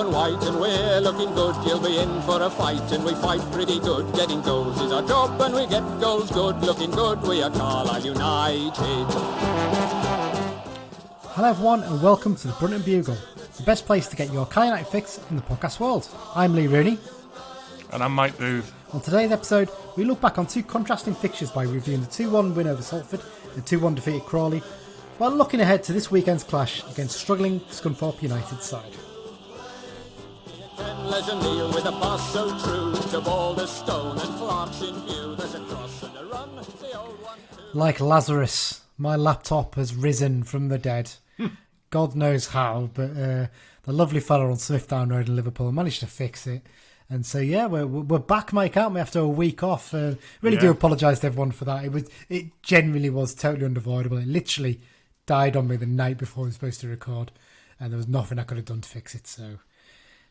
and white and we're looking good. You'll be in for a fight and we fight pretty good. Getting goals is our job and we get goals good. Looking good, we are Carlisle United. Hello everyone and welcome to the Brunton Bugle, the best place to get your Carlisle United fix in the podcast world. I'm Lee Rooney. And I'm Mike Booth. On today's episode, we look back on two contrasting fixtures by reviewing the 2-1 win over Salford and 2-1 defeat at Crawley, while looking ahead to this weekend's clash against struggling Scunthorpe United side. With a pass so true to Boulder Stone and Clark's in view. There's a cross and a run. The old one too. Like Lazarus, my laptop has risen from the dead. God knows how, but the lovely fella on Smithdown Road in Liverpool managed to fix it. And so, yeah, we're back, Mike, aren't we, after a week off? Really do apologise to everyone for that. It genuinely was totally unavoidable. It literally died on me the night before we were supposed to record, and there was nothing I could have done to fix it. So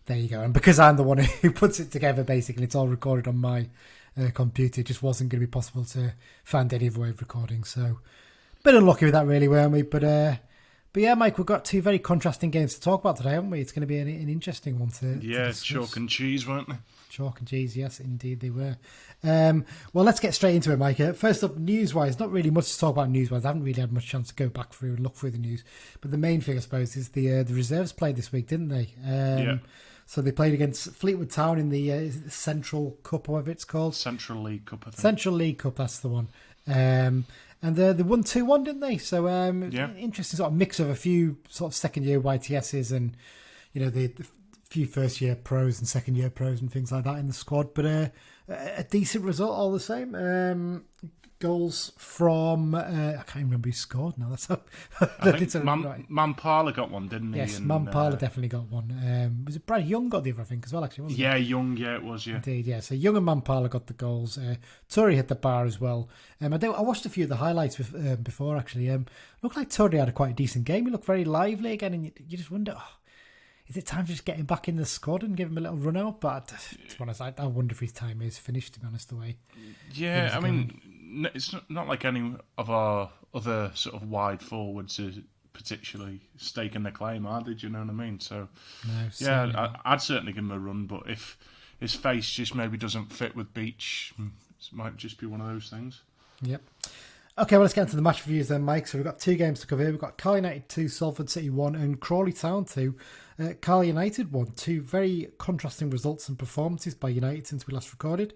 there you go. And because I'm the one who puts it together, basically, it's all recorded on my computer. It just wasn't going to be possible to find any other way of recording. So a bit unlucky with that, really, weren't we? But yeah, Mike, we've got two very contrasting games to talk about today, haven't we? It's going to be an interesting one to discuss. Chalk and cheese, weren't they? Chalk and cheese, yes, indeed they were. Well, let's get straight into it, Mike. First up, news-wise, not really much to talk about news-wise. I haven't really had much chance to go back through and look through the news. But the main thing, I suppose, is the reserves played this week, didn't they? So they played against Fleetwood Town in the Central Cup, or whatever it's called. Central League Cup, I think. Central League Cup, that's the one. And they won 2-1, didn't they? So interesting sort of mix of a few sort of second-year YTSs and, you know, the few first-year pros and second-year pros and things like that in the squad. But a decent result all the same. Goals from, I can't remember who scored now. That's up. I think Mampala got one, didn't he? Yes, Mampala definitely got one. Was it Brad Young got the other, I think, as well, actually, wasn't it? Yeah, Young, it was, yeah. Indeed, yeah. So Young and Mampala got the goals. Torrey hit the bar as well. I watched a few of the highlights before, actually. Looked like Torrey had quite a decent game. He looked very lively again, and you just wonder, is it time to just get him back in the squad and give him a little run out? But to be honest, I wonder if his time is finished, to be honest, the way. Yeah, I mean, it's not like any of our other sort of wide forwards are particularly staking the claim, are they? Do you know what I mean? So, no, I'd certainly give him a run, but if his face just maybe doesn't fit with Beech, it might just be one of those things. Yep. Okay, well, let's get into the match reviews then, Mike. So we've got two games to cover here. We've got Carlisle United 2, Salford City 1, and Crawley Town 2. Carlisle United 1. Two very contrasting results and performances by United since we last recorded.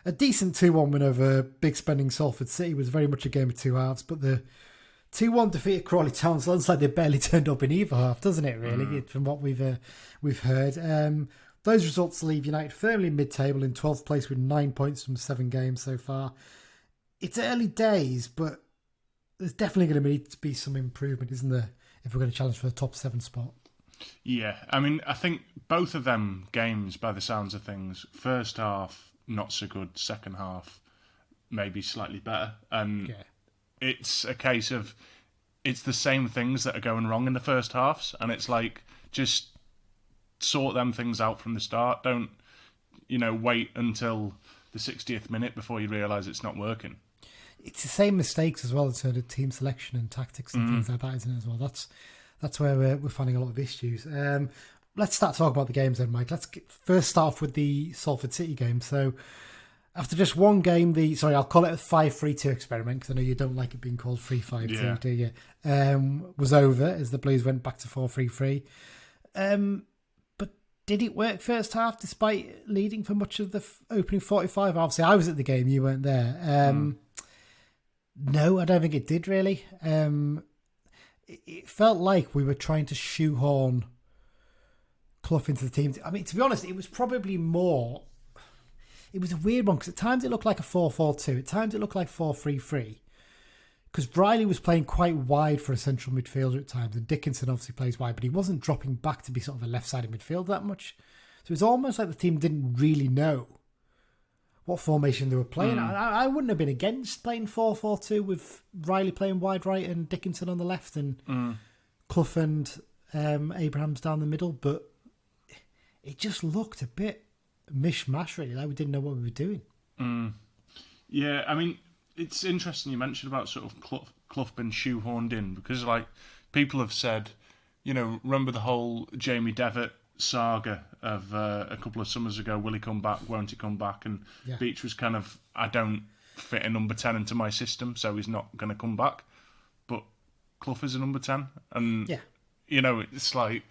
A decent 2-1 win over big spending Salford City was very much a game of two halves, but the 2-1 defeat at Crawley Town sounds like they barely turned up in either half, doesn't it, really, from what we've heard. Those results leave United firmly mid-table in 12th place with 9 points from 7 games so far. It's early days, but there's definitely going to need to be some improvement, isn't there, if we're going to challenge for the top 7 spot? Yeah, I mean, I think both of them games, by the sounds of things, first half, not so good, second half, maybe slightly better. And it's a case of, it's the same things that are going wrong in the first halves, and it's like, just sort them things out from the start. Don't, wait until the 60th minute before you realise it's not working. It's the same mistakes as well in terms of team selection and tactics and things like that, isn't it, as well? That's where we're finding a lot of issues. Let's start talking about the games then, Mike. Let's first start off with the Salford City game. So after just one game, I'll call it a 5-3-2 experiment, because I know you don't like it being called 3-5-2, do you? Was over as the Blues went back to 4-3-3. But did it work first half despite leading for much of the opening 45? Obviously, I was at the game, you weren't there. No, I don't think it did really. It felt like we were trying to shoehorn Clough into the team. I mean, to be honest, it was probably more... It was a weird one, because at times it looked like a 4-4-2. At times it looked like 4-3-3. Because Riley was playing quite wide for a central midfielder at times, and Dickinson obviously plays wide, but he wasn't dropping back to be sort of a left-sided midfield that much. So it was almost like the team didn't really know what formation they were playing. I wouldn't have been against playing 4-4-2 with Riley playing wide right and Dickinson on the left and Clough and Abrahams down the middle, but it just looked a bit mishmash, really. Like we didn't know what we were doing. Yeah, I mean, it's interesting you mentioned about sort of Clough being shoehorned in, because like people have said, remember the whole Jamie Devitt saga of a couple of summers ago. Will he come back? Won't he come back? And Beech was kind of, I don't fit a number 10 into my system, so he's not going to come back. But Clough is a number 10. And, it's like...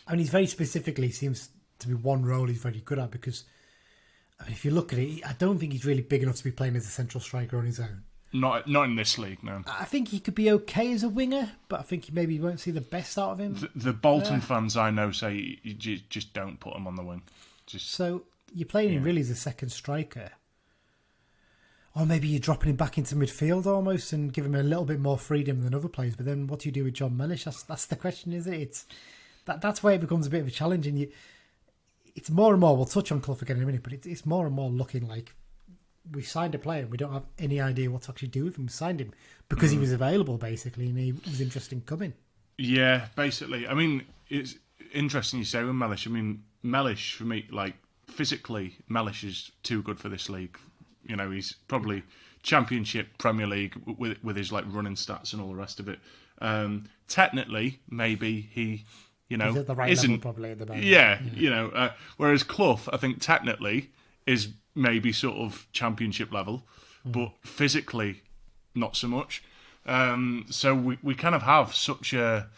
I mean, he's very specifically seems to be one role he's very good at, because if you look at it, I don't think he's really big enough to be playing as a central striker on his own. Not in this league, no. I think he could be okay as a winger, but I think maybe you won't see the best out of him. The Bolton fans I know say you just don't put him on the wing. So you're playing him really as a second striker. Or maybe you're dropping him back into midfield almost and give him a little bit more freedom than other players. But then what do you do with John Mellish? That's the question, isn't it? That's where it becomes a bit of a challenge. And it's more and more, we'll touch on Clough again in a minute, but it's more and more looking like we signed a player and we don't have any idea what to actually do with him. We signed him because he was available, basically, and he was interested in coming. Yeah, basically. I mean, it's interesting you say with Mellish. I mean, Mellish, for me, like, physically, Mellish is too good for this league. He's probably Championship, Premier League with his, like, running stats and all the rest of it. Technically, maybe he, he's at the right isn't... level probably at the moment. Yeah. Whereas Clough, I think, technically, is maybe sort of Championship level, but physically not so much. So we kind of have such a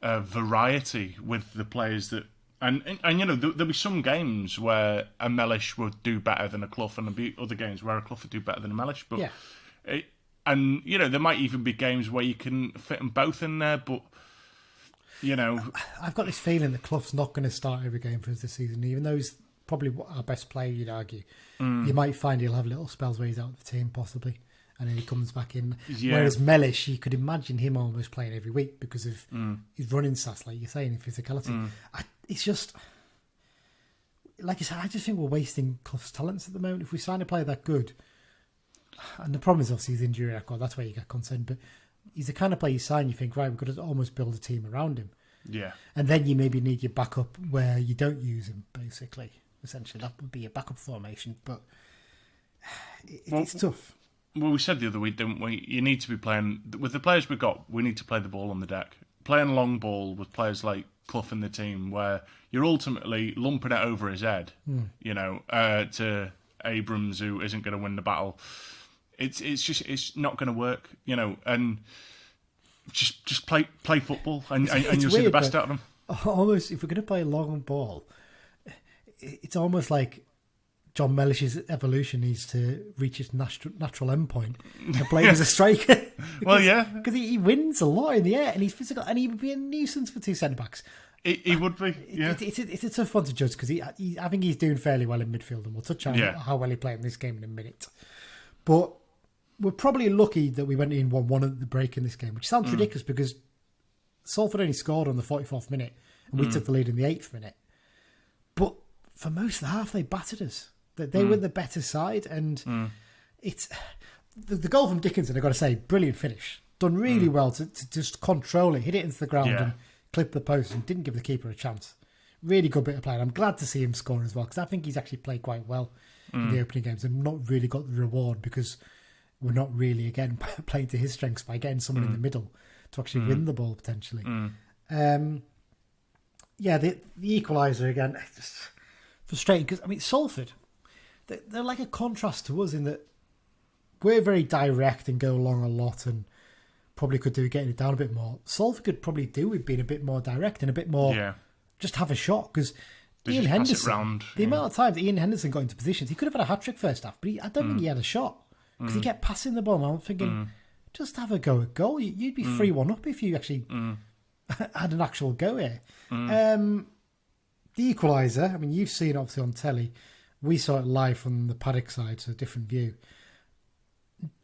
variety with the players that, and there'll be some games where a Mellish would do better than a Clough, and there'll be other games where a Clough would do better than a Mellish. But there might even be games where you can fit them both in there, but. I've got this feeling that Clough's not going to start every game for us this season, even though he's probably our best player, you'd argue. You might find he'll have little spells where he's out of the team, possibly, and then he comes back in. Yeah. Whereas Mellish, you could imagine him almost playing every week because of his running stats, like you're saying, and physicality. It's just, like I said, I just think we're wasting Clough's talents at the moment. If we sign a player that good, and the problem is obviously his injury record, that's where you get concerned, but he's the kind of player you sign, you think, right, we've got to almost build a team around him. Yeah. And then you maybe need your backup where you don't use him, basically. Essentially, that would be a backup formation, but it's tough. Well, we said the other week, didn't we? You need to be playing, with the players we've got, we need to play the ball on the deck. Playing long ball with players like Clough in the team, where you're ultimately lumping it over his head, to Abrams, who isn't going to win the battle. It's not going to work, and just play football, and you'll see the best out of them. Almost, if we're going to play long ball, it's almost like John Mellish's evolution needs to reach its natural endpoint and play as a striker. Because he wins a lot in the air, and he's physical, and he would be a nuisance for two centre-backs. He would be, yeah. It's a tough one to judge, because I think he's doing fairly well in midfield, and we'll touch on how well he played in this game in a minute. But we're probably lucky that we went in 1-1 at the break in this game, which sounds ridiculous because Salford only scored on the 44th minute and we took the lead in the 8th minute. But for most of the half, they battered us. They were the better side, and it's the goal from Dickinson, I've got to say, brilliant finish. Done really well to just control it, hit it into the ground and clip the post, and didn't give the keeper a chance. Really good bit of play. I'm glad to see him score as well, because I think he's actually played quite well in the opening games and not really got the reward, because we're not really, again, playing to his strengths by getting someone in the middle to actually win the ball, potentially. The equaliser, again, just frustrating, because, I mean, Salford, they're like a contrast to us in that we're very direct and go along a lot and probably could do getting it down a bit more. Salford could probably do with being a bit more direct and a bit more just have a shot, because Ian Henderson, the amount of times Ian Henderson got into positions, he could have had a hat-trick first half, but I don't think he had a shot. Because he kept passing the ball. And I'm thinking, just have a go at goal. You'd be 3-1 up if you actually had an actual go here. The equaliser, I mean, you've seen it obviously on telly. We saw it live from the paddock side, so a different view.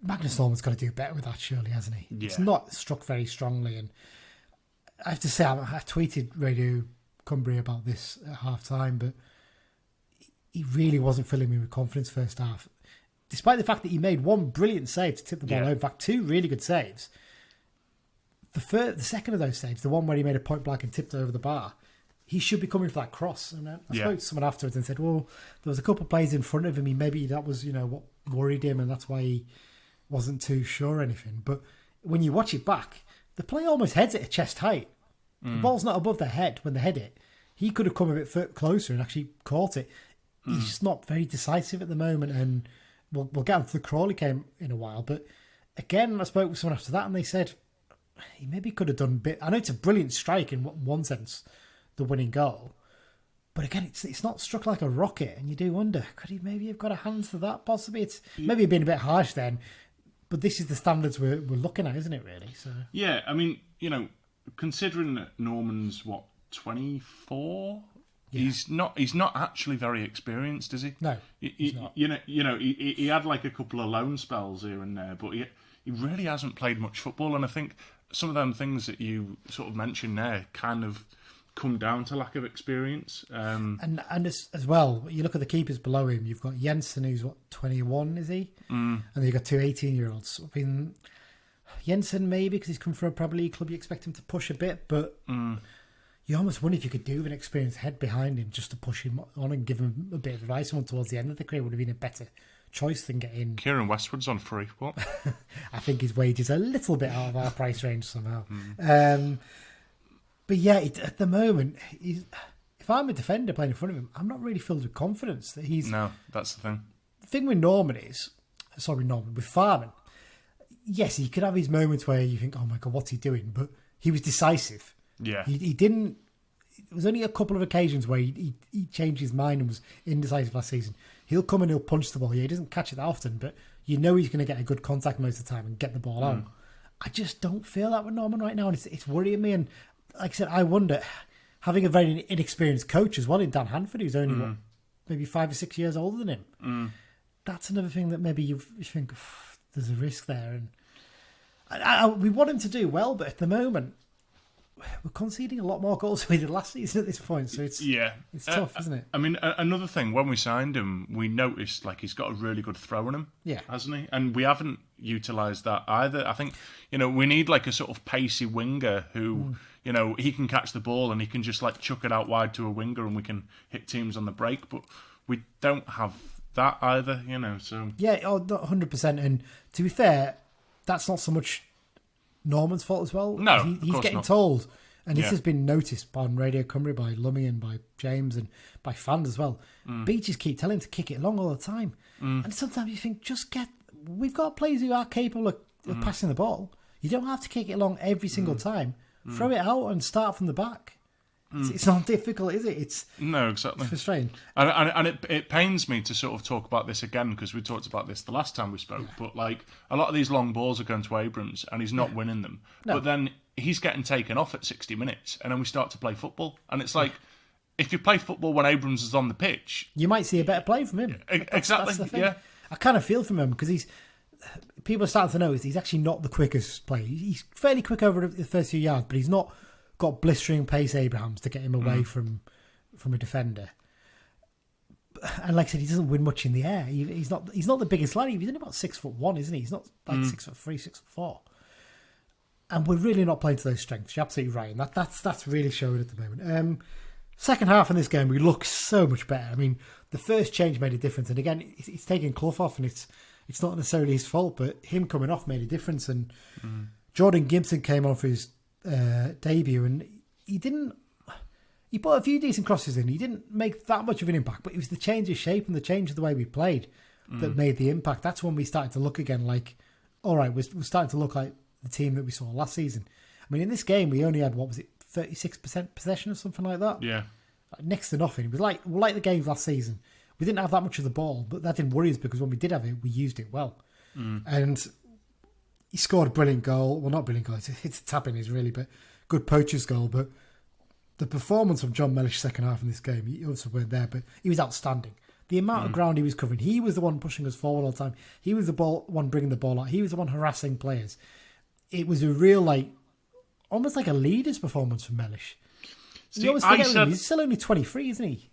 Magnus Norman's got to do better with that, surely, hasn't he? Yeah. It's not struck very strongly. And I have to say, I tweeted Radio Cumbria about this at half-time, but he really wasn't filling me with confidence first half. Despite the fact that he made one brilliant save to tip the ball over, in fact, two really good saves. The second of those saves, the one where he made a point blank and tipped it over the bar, he should be coming for that cross. And I spoke to someone afterwards and said, well, there was a couple of players in front of him. Maybe that was, what worried him, and that's why he wasn't too sure or anything. But when you watch it back, the player almost heads it at chest height. The ball's not above their head when they head it. he could have come a bit closer and actually caught it. He's just not very decisive at the moment, and we'll get onto the Crawley game in a while. But again, I spoke with someone after that, and they said he maybe could have done a bit. I know it's a brilliant strike in one sense, the winning goal, but again, it's not struck like a rocket, and you do wonder, could he maybe have got a hand to that? Possibly, it's maybe been a bit harsh then, but this is the standards we're looking at, isn't it? Really? So yeah, I mean, considering that Norman's 24. Yeah. He's not actually very experienced, is he? No, he's not. He had like a couple of loan spells here and there, but he really hasn't played much football. And I think some of them things that you sort of mentioned there kind of come down to lack of experience. And as well, you look at the keepers below him. You've got Jensen, who's 21, is he? And then you've got two 18-year-olds. I mean, Jensen maybe because he's come from a Premier League club, you expect him to push a bit, but. You almost wonder if you could do with an experienced head behind him just to push him on and give him a bit of advice. Someone towards the end of the career would have been a better choice than getting... Kieran Westwood's on free. What? I think his wage is a little bit out of our price range somehow. But yeah, at the moment, if I'm a defender playing in front of him, I'm not really filled with confidence that he's... No, that's the thing. The thing with with Farman, yes, he could have his moments where you think, oh my God, what's he doing? But he was decisive. Yeah, he didn't. There was only a couple of occasions where he changed his mind and was indecisive last season. He'll come and he'll punch the ball. Yeah, he doesn't catch it that often, but you know he's going to get a good contact most of the time and get the ball out. I just don't feel that with Norman right now, and it's worrying me. And like I said, I wonder, having a very inexperienced coach as well in Dan Hanford, who's only maybe 5 or 6 years older than him. That's another thing that maybe you think there's a risk there, and we want him to do well, but at the moment. We're conceding a lot more goals than we did last season at this point, so it's tough, isn't it? I mean, another thing, when we signed him, we noticed he's got a really good throw in him, hasn't he? And we haven't utilised that either. I think we need a sort of pacey winger who he can catch the ball and he can just chuck it out wide to a winger and we can hit teams on the break, but we don't have that either, So 100%. And to be fair, that's not so much Norman's fault as well. No, he's getting told, and this has been noticed on Radio Cymru by Lummy and by James and by fans as well. Beech just keep telling him to kick it long all the time, and sometimes you think, we've got players who are capable of passing the ball. You don't have to kick it long every single time. Throw it out and start from the back. It's not difficult, is it? No, exactly. It's frustrating. And it pains me to sort of talk about this again because we talked about this the last time we spoke. But a lot of these long balls are going to Abrams and he's not winning them. No. But then he's getting taken off at 60 minutes and then we start to play football. And it's if you play football when Abrams is on the pitch, you might see a better play from him. Exactly. That's the thing. Yeah. I kind of feel from him because people are starting to notice he's actually not the quickest player. He's fairly quick over the first few yards, but he's not got blistering pace Abrahams to get him away from a defender. And like I said, he doesn't win much in the air. He's not the biggest lad. He's only about 6'1", isn't he? He's not 6'3", 6'4". And we're really not playing to those strengths. You're absolutely right. And that's really showing at the moment. Second half in this game, we look so much better. I mean, the first change made a difference. And again, it's taking Clough off, and it's not necessarily his fault, but him coming off made a difference. And Jordan Gibson came on for his debut, and he put a few decent crosses in. He didn't make that much of an impact, but it was the change of shape and the change of the way we played that made the impact. That's when we started to look again all right, we're starting to look like the team that we saw last season. I mean, in this game, we only had, 36% possession or something like that? Yeah. Next to nothing. It was like the games last season. We didn't have that much of the ball, but that didn't worry us because when we did have it, we used it well. And he scored a brilliant goal. Well, not brilliant goal. It's a tap in his really, but good poacher's goal. But the performance of John Mellish second half in this game, he also weren't there, but he was outstanding. The amount of ground he was covering, he was the one pushing us forward all the time. He was the one bringing the ball out. He was the one harassing players. It was a real, almost like a leader's performance from Mellish. He's still only 23, isn't he?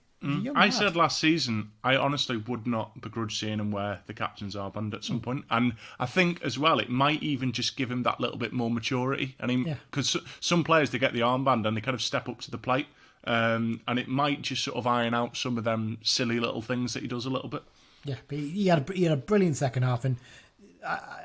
I said last season, I honestly would not begrudge seeing him wear the captain's armband at some point. And I think as well, it might even just give him that little bit more maturity. Because some players, they get the armband and they kind of step up to the plate. And it might just sort of iron out some of them silly little things that he does a little bit. Yeah, but he had a brilliant second half. And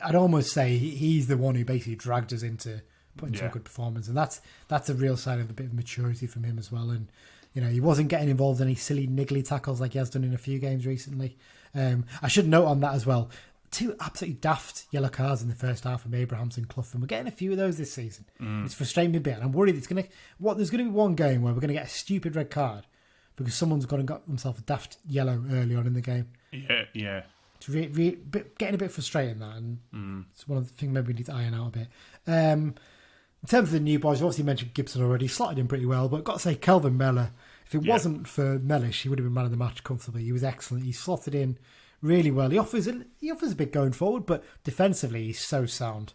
I'd almost say he's the one who basically dragged us into putting some good performance. And that's a real sign of a bit of maturity from him as well. And You know, he wasn't getting involved in any silly niggly tackles like he has done in a few games recently. I should note on that as well. 2 absolutely daft yellow cards in the first half from Abrahams and Clough, and we're getting a few of those this season. It's frustrating me a bit, and I'm worried there's going to be one game where we're going to get a stupid red card because someone's got themselves a daft yellow early on in the game. Yeah. It's getting a bit frustrating, that, and it's one of the things maybe we need to iron out a bit. In terms of the new boys, you obviously mentioned Gibson already, slotted in pretty well, but I've got to say, Kelvin Mellor, if it wasn't for Mellish, he would have been man of the match comfortably. He was excellent. He slotted in really well. He offers a bit going forward, but defensively he's so sound.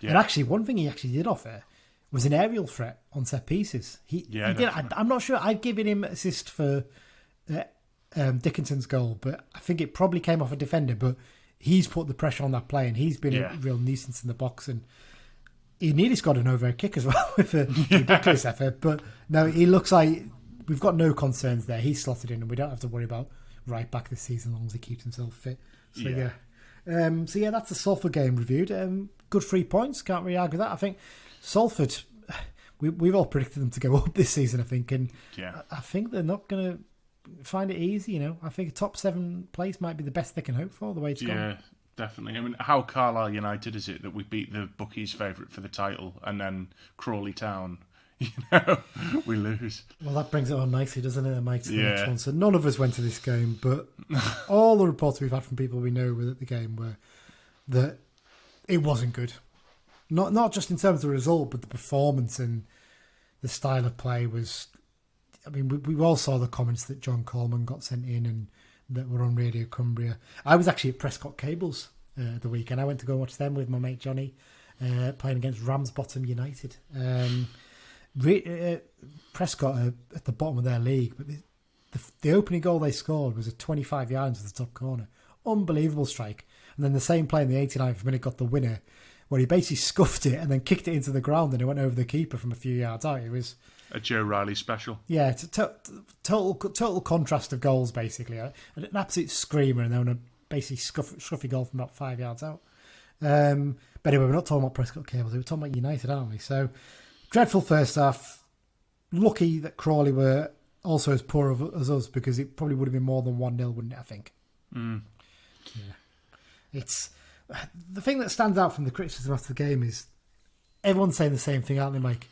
Yeah. And actually, one thing he actually did offer was an aerial threat on set pieces. He did. I'm not sure. I've given him assist for Dickinson's goal, but I think it probably came off a defender. But he's put the pressure on that play, and he's been a real nuisance in the box. And he nearly scored an overhead kick as well with a ridiculous effort. But no, he looks like we've got no concerns there. He's slotted in, and we don't have to worry about right back this season as long as he keeps himself fit. So that's the Salford game reviewed. Good 3 points, can't really argue with that. I think Salford, we've all predicted them to go up this season, I think, and I think they're not going to find it easy. You know, I think a top 7 place might be the best they can hope for the way it's gone. Yeah, definitely. I mean, how Carlisle United is it that we beat the bookies' favourite for the title, and then Crawley Town, we lose? Well, that brings it on nicely, doesn't it, Mike, to the next one. So none of us went to this game, but all the reports we've had from people we know were at the game were that it wasn't good. Not just in terms of the result, but the performance and the style of play was... I mean, we all saw the comments that John Coleman got sent in and that were on Radio Cumbria. I was actually at Prescott Cables the weekend. I went to go watch them with my mate Johnny playing against Ramsbottom United. Prescott are at the bottom of their league, but the opening goal they scored was a 25 yards to the top corner. Unbelievable strike. And then the same play in the 89th minute got the winner, where he basically scuffed it and then kicked it into the ground and it went over the keeper from a few yards out. It was a Joe Riley special. Yeah, it's a total contrast of goals, basically. An absolute screamer and then a basically scruffy goal from about 5 yards out. But anyway, we're not talking about Prescott Cables, we're talking about United, aren't we? So, dreadful first half. Lucky that Crawley were also as poor as us, because it probably would have been more than 1-0, wouldn't it, I think? Yeah. It's the thing that stands out from the criticism after the game is everyone's saying the same thing, aren't they, Mike?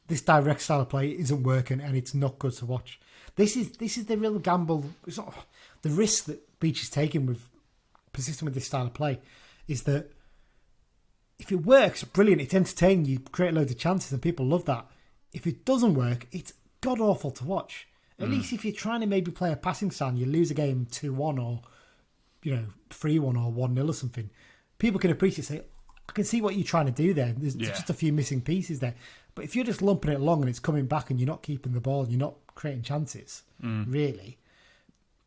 This direct style of play isn't working and it's not good to watch. This is the real gamble. It's not, the risk that Beech is taking with persisting with this style of play is that if it works, brilliant, it's entertaining, you create loads of chances and people love that. If it doesn't work, it's god awful to watch. At least if you're trying to maybe play a passing style, you lose a game 2-1 or 3-1 or 1-0 or something. People can appreciate, say, I can see what you're trying to do there. There's just a few missing pieces there. But if you're just lumping it along and it's coming back and you're not keeping the ball and you're not creating chances, really,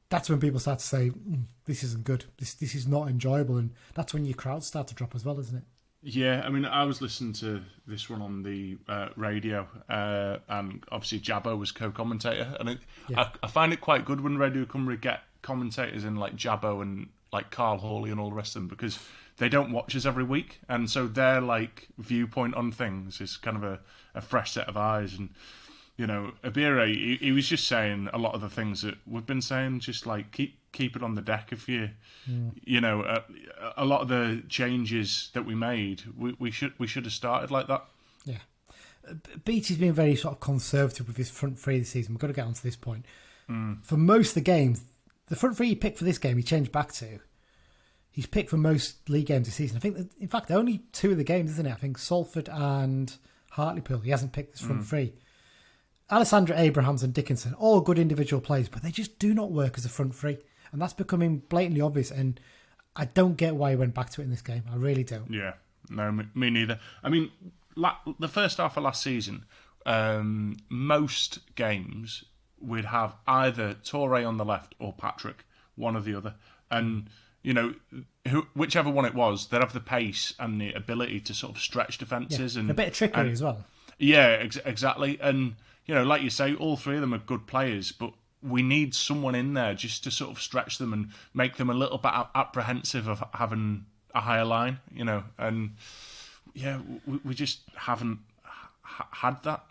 that's when people start to say, this isn't good. This is not enjoyable. And that's when your crowds start to drop as well, isn't it? Yeah, I mean, I was listening to this one on the radio, and obviously Jabbo was co-commentator, and I find it quite good when Radio Cumbria get commentators in like Jabbo and like Carl Hawley and all the rest of them, because they don't watch us every week, and so their like viewpoint on things is kind of a fresh set of eyes. And Abire, he was just saying a lot of the things that we've been saying, just like keep it on the deck. If you, a lot of the changes that we made, we should have started like that. Yeah, Beech has been very sort of conservative with his front three this season. We've got to get onto this point. For most of the games, the front three he picked for this game, he changed back to. He's picked for most league games this season. I think, in fact, only 2 of the games, isn't it? I think Salford and Hartlepool. He hasn't picked this front three. Alessandra, Abrahams and Dickinson, all good individual players, but they just do not work as a front three. And that's becoming blatantly obvious. And I don't get why he went back to it in this game. I really don't. Yeah, no, me neither. I mean, the first half of last season, most games we'd have either Torre on the left or Patrick, one or the other. And, whichever one it was, they'd have the pace and the ability to sort of stretch defences. Yeah, and a bit of trickery as well. Yeah, exactly. And, like you say, all 3 of them are good players, but we need someone in there just to sort of stretch them and make them a little bit apprehensive of having a higher line, and we just haven't had that.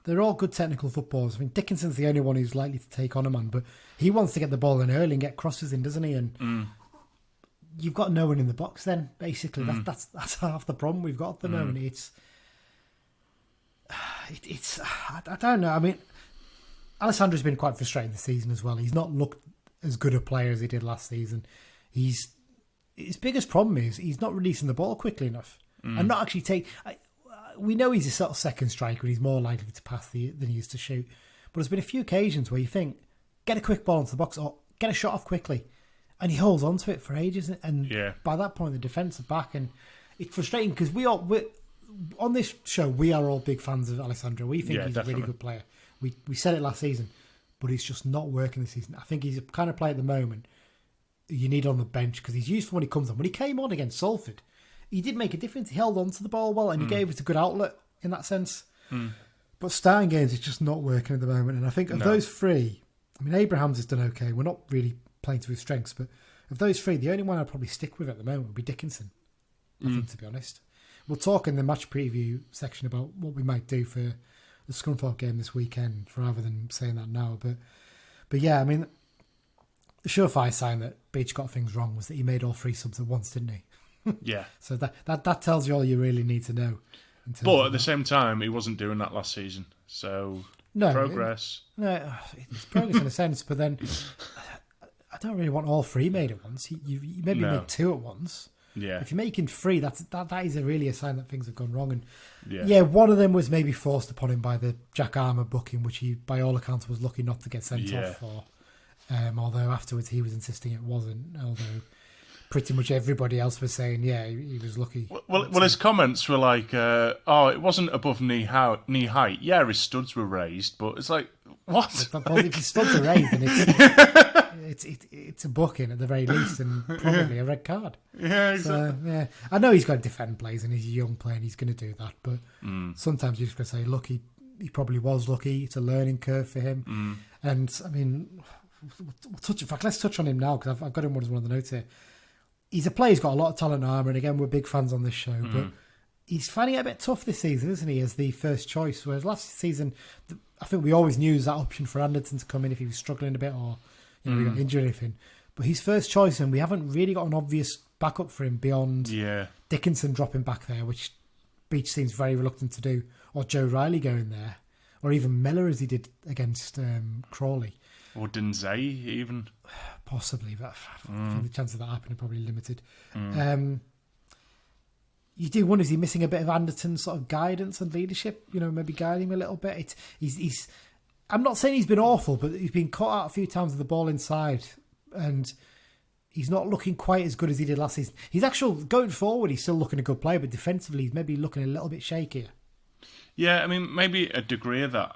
they're all good technical footballers. I mean, Dickinson's the only one who's likely to take on a man, but he wants to get the ball in early and get crosses in, doesn't he? And you've got no one in the box then, basically. That's half the problem we've got at the moment. It's I don't know. I mean, Alessandro's been quite frustrating this season as well. He's not looked as good a player as he did last season. His biggest problem is he's not releasing the ball quickly enough and not actually we know he's a sort of second striker and he's more likely to pass than he is to shoot. But there's been a few occasions where you think, get a quick ball into the box or get a shot off quickly. And he holds on to it for ages. And by that point, the defence are back. And it's frustrating because we're on this show, we are all big fans of Alessandro. We think he's a really good player. We said it last season, but it's just not working this season. I think he's a kind of player at the moment you need on the bench because he's useful when he comes on. When he came on against Salford, he did make a difference. He held on to the ball well and he gave us a good outlet in that sense. But starting games is just not working at the moment. And I think of those three, I mean, Abraham's has done okay. We're not really playing to his strengths, but of those three, the only one I'd probably stick with at the moment would be Dickinson, I think, to be honest. We'll talk in the match preview section about what we might do for the Scunthorpe game this weekend rather than saying that now. But yeah, I mean, the surefire sign that Beech got things wrong was that he made all three subs at once, didn't he? Yeah. So that tells you all you really need to know. But at the same time, he wasn't doing that last season. So progress. It's progress in a sense, but then I don't really want all three made at once. You maybe make two at once. Yeah. If you're making three, that is really a sign that things have gone wrong. And one of them was maybe forced upon him by the Jack Armour booking, which he, by all accounts, was lucky not to get sent off for. Although afterwards he was insisting it wasn't. Although pretty much everybody else was saying, he was lucky. Well, his comments were like, it wasn't above knee height. Yeah, his studs were raised, but it's like, what? Well, if his studs are raised, then it's a booking at the very least and probably a red card. Yeah, exactly. So, I know he's got to defend plays and he's a young player and he's going to do that, but sometimes you just got to say, look, he probably was lucky. It's a learning curve for him. And, I mean, let's touch on him now because I've got him as one of the notes here. He's a player who's got a lot of talent and armour, and again, we're big fans on this show, but he's finding it a bit tough this season, isn't he, as the first choice, whereas last season, I think we always knew that option for Anderton to come in if he was struggling a bit or he got injured or anything. But he's first choice, and we haven't really got an obvious backup for him beyond Dickinson dropping back there, which Beech seems very reluctant to do, or Joe Riley going there, or even Miller as he did against Crawley. Or Dinzay, even. Possibly, but I think the chance of that happening are probably limited. You do wonder, is he missing a bit of Anderton's sort of guidance and leadership? Maybe guiding him a little bit. He's. I'm not saying he's been awful, but he's been caught out a few times with the ball inside, and he's not looking quite as good as he did last season. He's going forward. He's still looking a good player, but defensively, he's maybe looking a little bit shakier. Yeah, I mean, maybe a degree of that.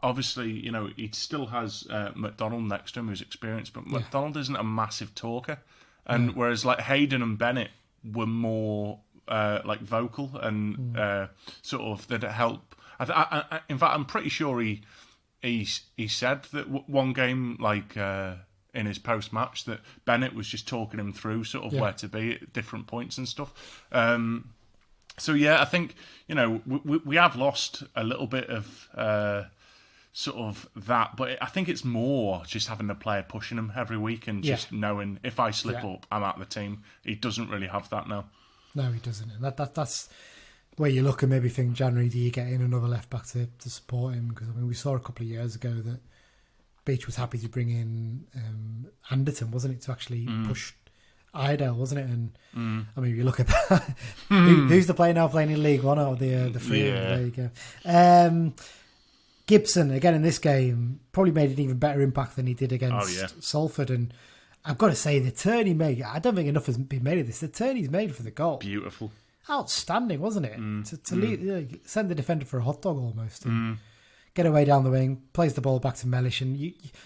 Obviously, he still has McDonald next to him, who's experienced, but McDonald isn't a massive talker. And whereas like Hayden and Bennett were more vocal and sort of that help. In fact, I'm pretty sure he said that one game in his post match that Bennett was just talking him through sort of where to be at different points and stuff. So I think we have lost a little bit of. Sort of that, but I think it's more just having the player pushing him every week and just knowing if I slip up, I'm out of the team. He doesn't really have that now. No, he doesn't. And that's where you look and maybe think, January, do you get in another left back to support him? Because we saw a couple of years ago that Beech was happy to bring in Anderton, wasn't it, to actually push Idle, wasn't it? And I mean, if you look at that, who's the player now playing in League One or the free? There you go. Gibson, again in this game, probably made an even better impact than he did against Salford. And I've got to say, the turn he made, I don't think enough has been made of this. The turn he's made for the goal. Beautiful. Outstanding, wasn't it? To send the defender for a hot dog almost. And get away down the wing, plays the ball back to Mellish. And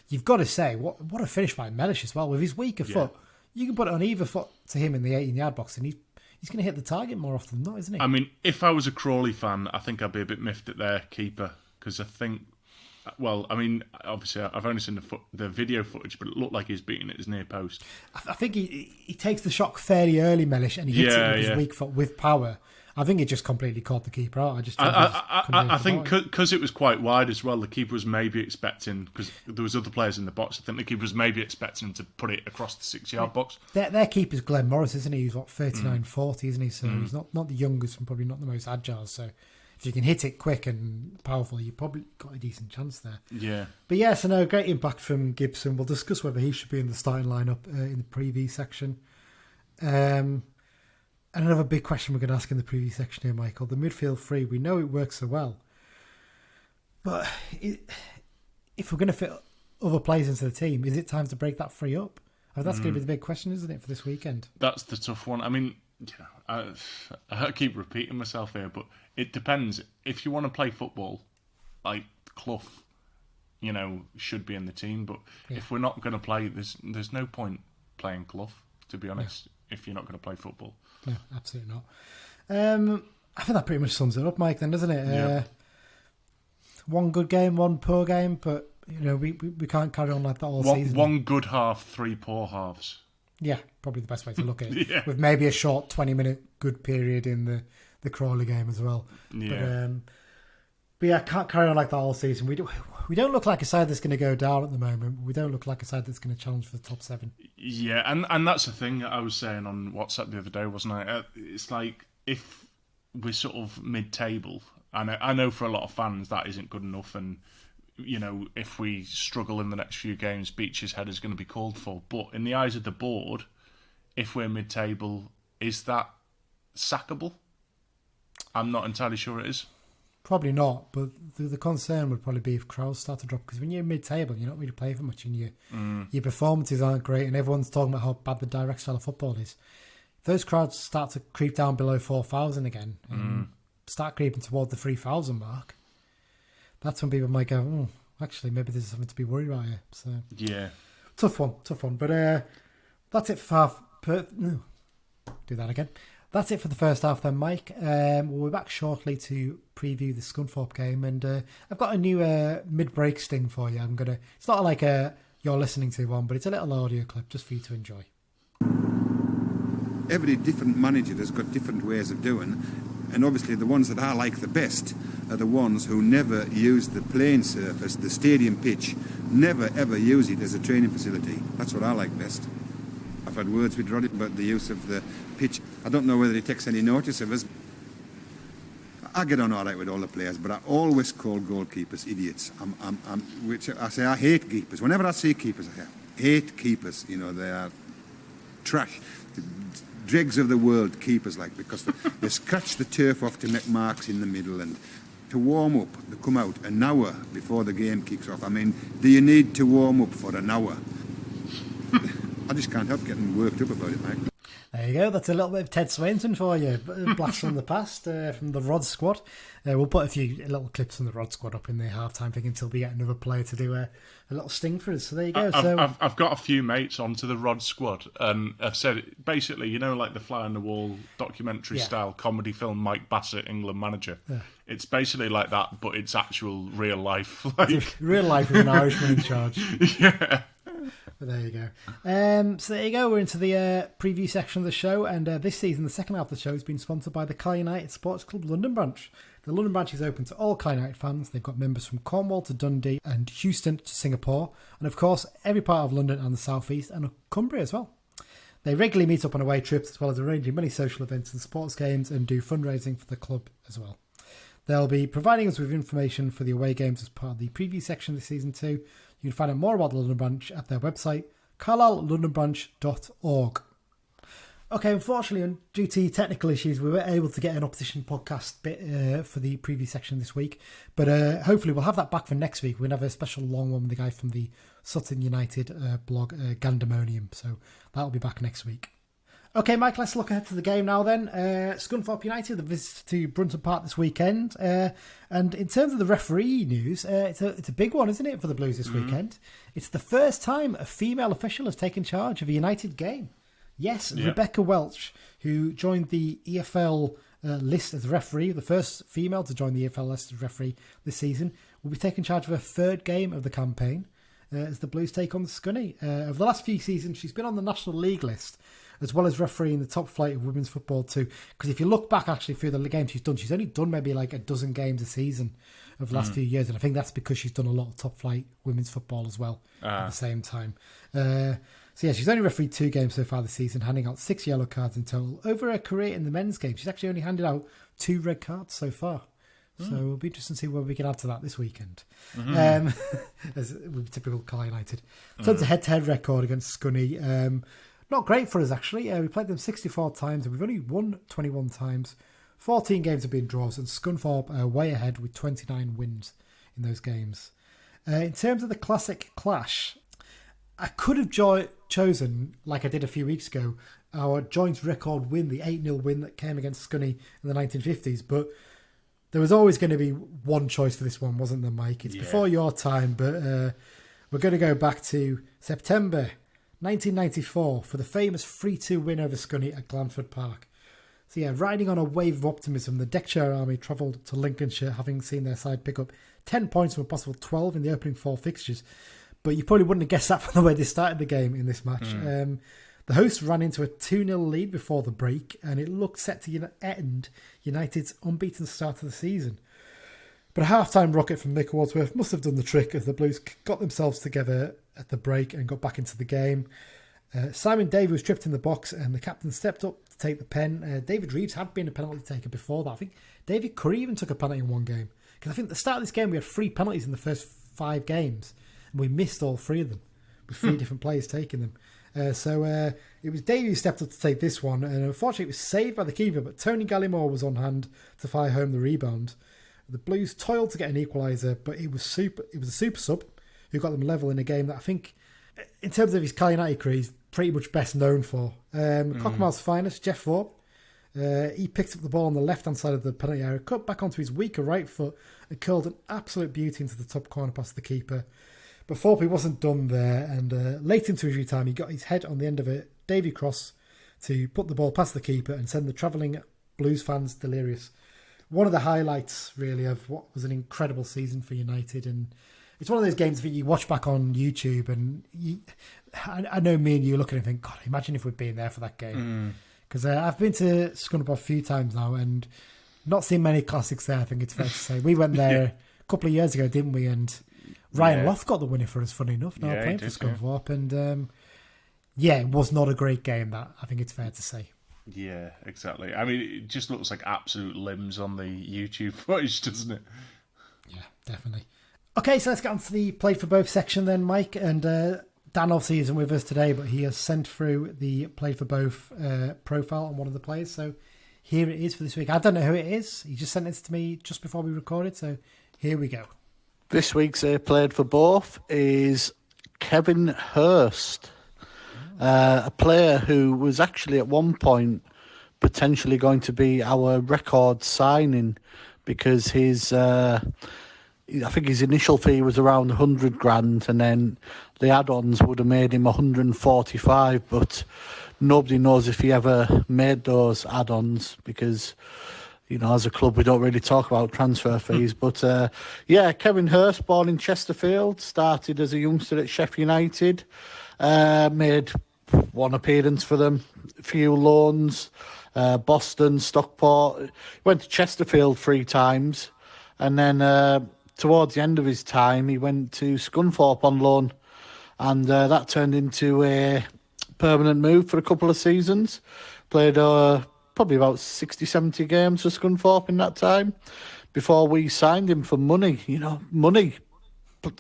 you've got to say, what a finish by Mellish as well. With his weaker foot, you can put it on either foot to him in the 18-yard box and he's going to hit the target more often than not, isn't he? I mean, if I was a Crawley fan, I think I'd be a bit miffed at their keeper. Because I think, obviously I've only seen the video footage, but it looked like he's beating at his near post. I think he takes the shock fairly early, Mellish, and he hits it with his weak foot with power. I think it just completely caught the keeper out. I think because it was quite wide as well, the keeper was maybe expecting, because there was other players in the box, I think the keeper was maybe expecting him to put it across the 6-yard box. Their keeper's Glenn Morris, isn't he? He's 39-40, isn't he? So he's not the youngest and probably not the most agile. So if you can hit it quick and powerful, you've probably got a decent chance there. Yeah. But yeah, so no, great impact from Gibson. We'll discuss whether he should be in the starting lineup in the preview section. And another big question we're going to ask in the preview section here, Michael. The midfield three, we know it works so well. But if we're going to fit other players into the team, is it time to break that three up? That's going to be the big question, isn't it, for this weekend? That's the tough one. I mean, I keep repeating myself here, but it depends. If you want to play football, like Clough, should be in the team. But if we're not going to play, there's no point playing Clough, to be honest, if you're not going to play football. No, absolutely not. I think that pretty much sums it up, Mike, then, doesn't it? Yeah. One good game, one poor game, but we can't carry on like that all season. One good half, 3 poor halves. Yeah, probably the best way to look at it. Yeah. With maybe a short 20-minute good period in the Crawley game as well. Yeah. But yeah, can't carry on like that all season. We don't look like a side that's going to go down at the moment. But we don't look like a side that's going to challenge for the top 7. Yeah, and that's the thing I was saying on WhatsApp the other day, wasn't I? It's like, if we're sort of mid-table, and I know for a lot of fans that isn't good enough, and if we struggle in the next few games, Beech's head is going to be called for. But in the eyes of the board, if we're mid-table, is that sackable? I'm not entirely sure it is. Probably not, but the concern would probably be if crowds start to drop, because when you're mid-table, you're not really playing for much, and your performances aren't great, and everyone's talking about how bad the direct style of football is. If those crowds start to creep down below 4,000 again, and start creeping toward the 3,000 mark, that's when people might go, actually, maybe there's something to be worried about here. So yeah, tough one. But that's it for do that again. That's it for the first half then, Mike. We'll be back shortly to preview the Scunthorpe game, and I've got a new mid-break sting for you. It's not like you're listening to one, but it's a little audio clip just for you to enjoy. Every different manager has got different ways of doing, and obviously the ones that I like the best are the ones who never use the playing surface, the stadium pitch, never ever use it as a training facility. That's what I like best. I've had words with Roddy about the use of the pitch. I don't know whether he takes any notice of us. I get on all right with all the players, but I always call goalkeepers idiots. I hate keepers. Whenever I see keepers, I hate keepers. They are trash. The dregs of the world, keepers because they scratch the turf off to make marks in the middle, and to warm up, they come out an hour before the game kicks off. I mean, do you need to warm up for an hour? I just can't help getting worked up about it, Mike. There you go. That's a little bit of Ted Swainson for you. Blast from the past, from the Rod squad. We'll put a few little clips from the Rod squad up in the half-time thing until we get another player to do a little sting for us. So there you go. I've got a few mates onto the Rod squad, and I've said it, basically, like the Fly on the Wall documentary style comedy film, Mike Bassett, England manager. Yeah. It's basically like that, but it's actual real life. Real life with an Irishman in charge. Yeah. But there you go. So there you go. We're into the preview section of the show, and this season, the second half of the show has been sponsored by the Carl United Sports Club London branch. The London branch is open to all Carl United fans. They've got members from Cornwall to Dundee and Houston to Singapore, and of course every part of London and the South East and Cumbria as well. They regularly meet up on away trips, as well as arranging many social events and sports games, and do fundraising for the club as well. They'll be providing us with information for the away games as part of the preview section this season too. You can find out more about the London branch at their website, carlisle.londonbranch.org. Okay, unfortunately, due to technical issues, we weren't able to get an opposition podcast bit for the preview section this week. But hopefully we'll have that back for next week. We're going to have a special long one with the guy from the Sutton United blog, Gandemonium. So that'll be back next week. Okay, Mike, let's look ahead to the game now then. Scunthorpe United, the visit to Brunton Park this weekend. And in terms of the referee news, it's a big one, isn't it, for the Blues this weekend? It's the first time a female official has taken charge of a United game. Yes, yeah. Rebecca Welch, who joined the EFL list as a referee, the first female to join the EFL list as referee this season, will be taking charge of her third game of the campaign as the Blues take on the Scunny. Over the last few seasons, she's been on the National League list, as well as refereeing the top flight of women's football too. Because if you look back actually through the games she's only done maybe like a dozen games a season of the last few years, and I think that's because she's done a lot of top flight women's football as well at the same time. So yeah, she's only refereed 2 games so far this season, handing out 6 yellow cards in total. Over her career in the men's game, she's actually only handed out 2 red cards so far. So it'll be interesting to see where we can add to that this weekend. As with typical Carl United. In terms of head-to-head record against Scunny, not great for us actually. We played them 64 times and we've only won 21 times. 14 games have been draws, and Scunthorpe are way ahead with 29 wins in those games. In terms of the classic clash, I could have chosen, like I did a few weeks ago, our joint record win, the 8-0 win that came against Scunny in the 1950s, but there was always going to be one choice for this one, wasn't there, Mike? It's before your time, but we're going to go back to September 1994 for the famous 3-2 win over Scunny at Brunton Park. So yeah, riding on a wave of optimism, the Deckchair Army travelled to Lincolnshire, having seen their side pick up 10 points from a possible 12 in the opening 4 fixtures. But you probably wouldn't have guessed that from the way they started the game in this match. The hosts ran into a 2-0 lead before the break, and it looked set to end United's unbeaten start to the season. But a half-time rocket from Nick Wadsworth must have done the trick, as the Blues got themselves together at the break and got back into the game. Simon Davey was tripped in the box, and the captain stepped up to take the pen. David Reeves had been a penalty taker before that. I think David Curry even took a penalty in one game. Because I think at the start of this game we had 3 penalties in the first 5 games, and we missed all 3 of them, with 3 different players taking them. So it was Davey who stepped up to take this one, and unfortunately it was saved by the keeper, but Tony Gallimore was on hand to fire home the rebound. The Blues toiled to get an equaliser, but it was a super sub who got them level in a game that I think, in terms of his Carl United career, he's pretty much best known for. Cockermouth's finest, Jeff Thorpe, he picked up the ball on the left-hand side of the penalty area, cut back onto his weaker right foot, and curled an absolute beauty into the top corner past the keeper. But Thorpey wasn't done there, and late into injury time, he got his head on the end of a Davy cross to put the ball past the keeper and send the travelling Blues fans delirious. One of the highlights, really, of what was an incredible season for United, and it's one of those games that you watch back on YouTube, and I know me and you look at it and think, God, imagine if we'd been there for that game. Because I've been to Scunthorpe a few times now, and not seen many classics there, I think it's fair to say. We went there a couple of years ago, didn't we? And Ryan Loft got the winner for us, funny enough, now playing for Scunthorpe. And it was not a great game, that, I think it's fair to say. Yeah, exactly. I mean, it just looks like absolute limbs on the YouTube footage, doesn't it? Yeah, definitely. Okay, so let's get on to the Played for Both section then, Mike. And Dan obviously isn't with us today, but he has sent through the Played for Both profile on one of the players. So here it is for this week. I don't know who it is. He just sent it to me just before we recorded. So here we go. This week's Played for Both is Kevin Hurst, a player who was actually at one point potentially going to be our record signing, because his I think his initial fee was around 100 grand, and then the add-ons would have made him 145, but nobody knows if he ever made those add-ons, because, you know, as a club we don't really talk about transfer fees. But Kevin Hurst, born in Chesterfield, started as a youngster at Sheffield United, made one appearance for them, a few loans, Boston, Stockport, went to Chesterfield 3 times, and then towards the end of his time, he went to Scunthorpe on loan, and that turned into a permanent move for a couple of seasons. Played probably about 60, 70 games for Scunthorpe in that time, before we signed him for money. You know, money.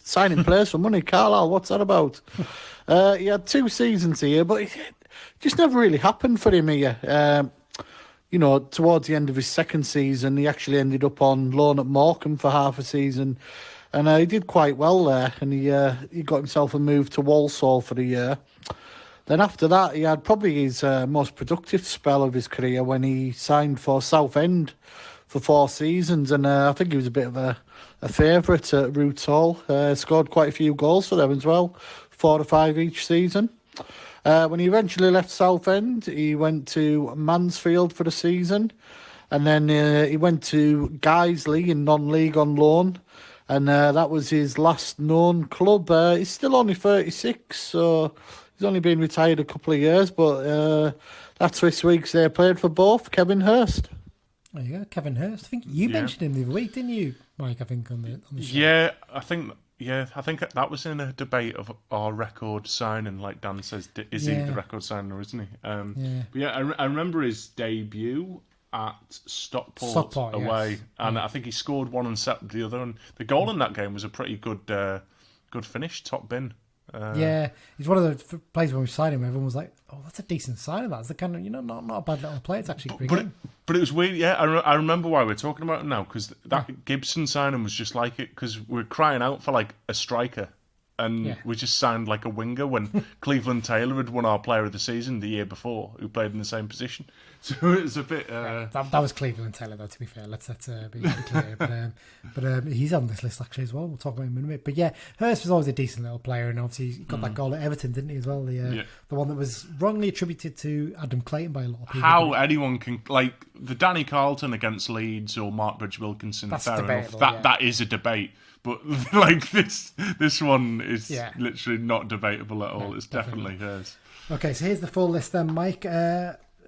Signing players for money. Carlisle, what's that about? He had 2 seasons here, but it just never really happened for him here. You know, towards the end of his second season, he actually ended up on loan at Morecambe for half a season, and he did quite well there, and he got himself a move to Walsall for the year. Then after that, he had probably his most productive spell of his career when he signed for Southend for 4 seasons, and I think he was a bit of a favourite at Roots Hall. Scored quite a few goals for them as well, 4 or 5 each season. When he eventually left Southend, he went to Mansfield for the season, and then he went to Guiseley in non-league on loan, and that was his last known club. He's still only 36, so He's only been retired a couple of years, but that's this week's played for both, Kevin Hurst. There you go, Kevin Hurst. I think you mentioned him the other week, didn't you, Mike? I think on the show. Yeah, I think that was in a debate of our record signing. Like Dan says, is he the record signer or isn't he? But I remember his debut at Stockport away, yes. And I think he scored one and set the other. And the goal in that game was a pretty good finish, top bin. He's one of the players when we signed him. Everyone was like, "Oh, that's a decent signing. That's the kind of not a bad little player. It's actually pretty good." But it was weird. Yeah, I remember why we're talking about him now, because that Gibson signing was just like it, because we're crying out for like a striker, and we just signed like a winger when Cleveland Taylor had won our Player of the Season the year before, who played in the same position. So it was a bit. That was Cleveland Taylor, though. To be fair, let's be clear. But he's on this list actually as well. We'll talk about him in a minute. But yeah, Hurst was always a decent little player, and obviously he got that goal at Everton, didn't he? As well, the one that was wrongly attributed to Adam Clayton by a lot of people. How anyone can the Danny Carlton against Leeds or Mark Bridge Wilkinson? That's fair debatable, enough. That is a debate. But like this one is literally not debatable at all. It's definitely hers. Okay, so here's the full list then, Mike.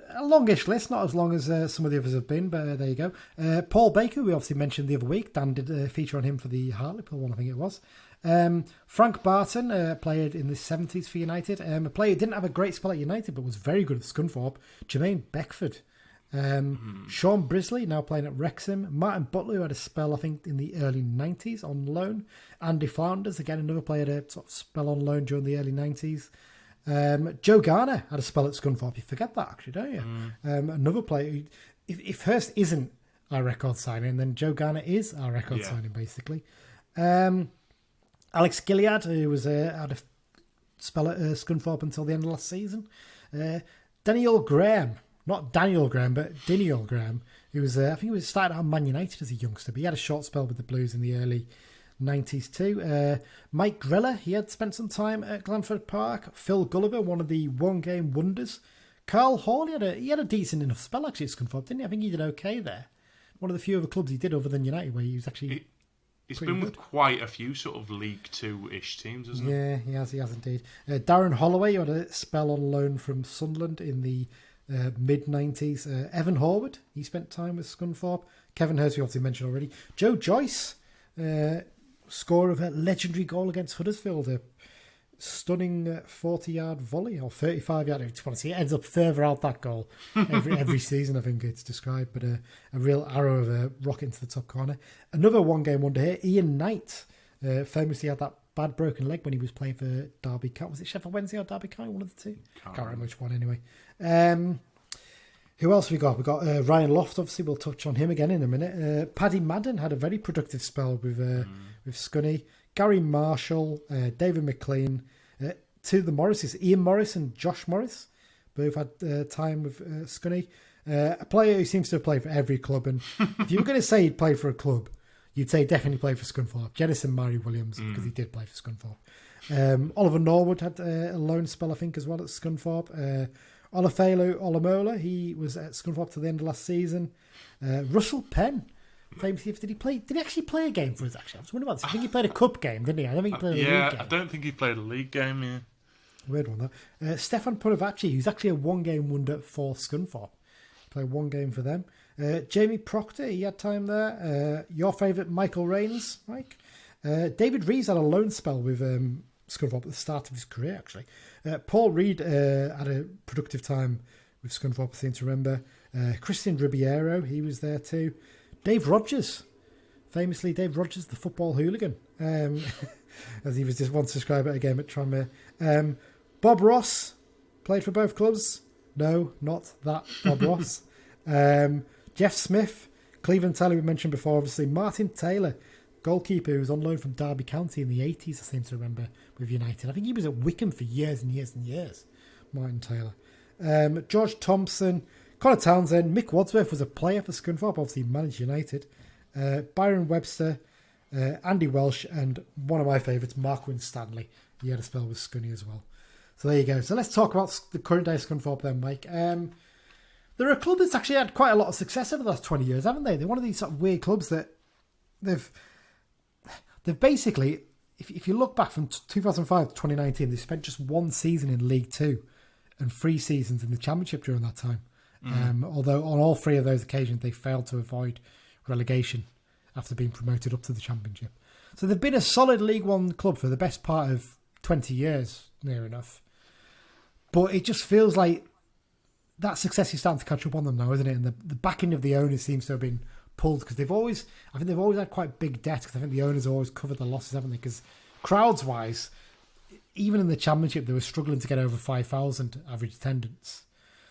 A longish list, not as long as some of the others have been, but there you go. Paul Baker, we obviously mentioned the other week. Dan did a feature on him for the Hartlepool one, I think it was. Frank Barton played in the 70s for United. A player who didn't have a great spell at United, but was very good at Scunthorpe. Jermaine Beckford. Sean Brisley, now playing at Wrexham. Martin Butler, who had a spell, I think, in the early 90s on loan. Andy Flounders, again, another player to sort of spell on loan during the early 90s. Joe Garner had a spell at Scunthorpe. You forget that, actually, don't you? Another player. If Hurst isn't our record signing, then Joe Garner is our record signing, basically. Alex Gilliard, who was had a spell at Scunthorpe until the end of last season. Daniel Graham, not Daniel Graham, but Daniel Graham, who was I think he was started out at Man United as a youngster, but he had a short spell with the Blues in the early 90s too. Mike Grella, he had spent some time at Brunton Park. Phil Gulliver, one of the one-game wonders. Carl Hall, he had a decent enough spell actually at Scunthorpe, didn't he? I think he did okay there. One of the few other clubs he did other than United where he was actually He's been with quite a few sort of League Two-ish teams, hasn't he? Yeah, he has indeed. Darren Holloway, who had a spell on loan from Sunderland in the mid-90s. Evan Horwood, he spent time with Scunthorpe. Kevin Hurst, we obviously mentioned already. Joe Joyce, scorer of a legendary goal against Huddersfield, a stunning 40-yard volley or 35-yard. If you want to see, it ends up further out that goal every season. I think it's described, but a real arrow of a rocket into the top corner. Another one-game wonder here, Ian Knight, famously had that bad broken leg when he was playing for Derby County. Was it Sheffield Wednesday or Derby County? One of the two. Can't remember which one anyway. Who else we got? We got Ryan Loft. Obviously, we'll touch on him again in a minute. Paddy Madden had a very productive spell with Scunny. Gary Marshall, David McLean, two of the Morrises, Ian Morris and Josh Morris, both had time with Scunny. A player who seems to have played for every club, and if you were going to say he'd play for a club, you'd say definitely play for Scunthorpe. Jennison Murray Williams, because he did play for Scunthorpe. Oliver Norwood had a loan spell, I think, as well at Scunthorpe. Olafelu Olamola, he was at Scunthorpe to the end of last season. Russell Penn, famously, did he actually play a game for us? Actually, I was wondering about this. I think he played a cup game, didn't he? I don't think he played a league game. I don't think he played a league game. Yeah, weird one though. Stefan Puravacci, who's actually a one-game wonder for Scunthorpe, played one game for them. Jamie Proctor, he had time there. Your favourite Michael Rains, Mike. David Rees had a loan spell with Scunthorpe at the start of his career, actually. Paul Reed had a productive time with Scunthorpe, I seem to remember. Christian Ribeiro, he was there too. Dave Rogers, famously Dave Rogers, the football hooligan, as he was just once described at a game at Tranmere. Bob Ross, played for both clubs. No, not that Bob Ross. Jeff Smith, Cleveland Taylor we mentioned before, obviously. Martin Taylor, goalkeeper who was on loan from Derby County in the 80s, I seem to remember, with United. I think he was at Wickham for years and years and years, Martin Taylor. George Thompson, Connor Townsend, Mick Wadsworth was a player for Scunthorpe, obviously managed United. Byron Webster, Andy Welsh, and one of my favourites, Mark Winstanley. He had a spell with Scunny as well. So there you go. So let's talk about the current day Scunthorpe then, Mike. They're a club that's actually had quite a lot of success over the last 20 years, haven't they? They're one of these sort of weird clubs that they've basically, if you look back from 2005 to 2019, they spent just one season in League Two and 3 seasons in the Championship during that time. Although on all 3 of those occasions, they failed to avoid relegation after being promoted up to the Championship. So they've been a solid League One club for the best part of 20 years, near enough. But it just feels like that success is starting to catch up on them now, isn't it? And the backing of the owners seems to have been pulled because they've always had quite big debt because I think the owners have always covered the losses, haven't they? Because crowds-wise, even in the Championship, they were struggling to get over 5,000 average attendance.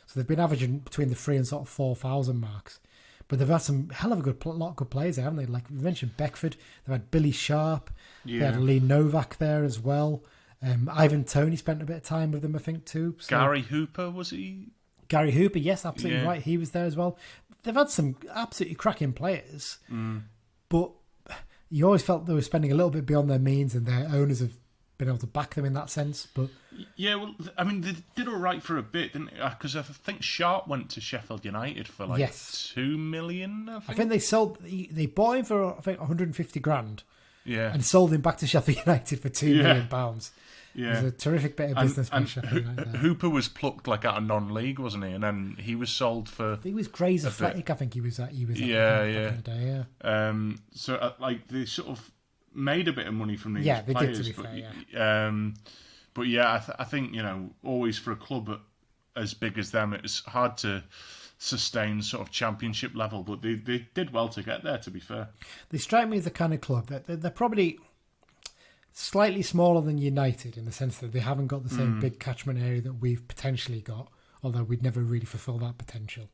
So they've been averaging between the 3,000 and sort of 4,000 marks. But they've had some hell of a lot of good players there, haven't they? Like we mentioned Beckford, they've had Billy Sharp, They had Lee Novak there as well. Ivan Toney spent a bit of time with them, I think, too. So, Gary Hooper, was he? Gary Hooper, yes, absolutely right. He was there as well. They've had some absolutely cracking players, but you always felt they were spending a little bit beyond their means, and their owners have been able to back them in that sense. But yeah, well, I mean, they did all right for a bit, didn't they? Because I think Sharp went to Sheffield United for like 2 million. I think they bought him for I think 150 grand. Yeah, and sold him back to Sheffield United for £2 million. Yeah, it was a terrific bit of business by Sheffield United. Hooper was plucked like out of non-league, wasn't he? And then he was sold for. I think it was Gray's Athletic. I think he was at. Back in the day, So like they sort of made a bit of money from these they players. did, to be fair. But yeah, I think always for a club as big as them, it's hard to sustain sort of Championship level. But they did well to get there. To be fair, they strike me as the kind of club that they're probably slightly smaller than United in the sense that they haven't got the same big catchment area that we've potentially got, although we'd never really fulfil that potential.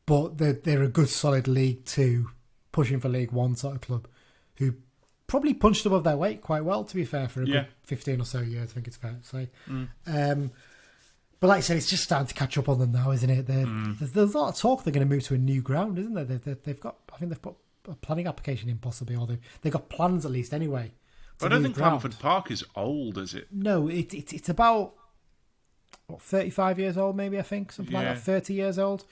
But they're a good solid League Two, pushing for League One sort of club, who probably punched above their weight quite well, to be fair, for a good 15 or so years, I think it's fair to say. But like I said, it's just starting to catch up on them now, isn't it? There's a lot of talk they're going to move to a new ground, isn't there? They've got a planning application in possibly, or they've got plans at least anyway. But I don't think Brunton Park is old, is it? No, it's about 35 years old, maybe, I think, something like that, 30 years old.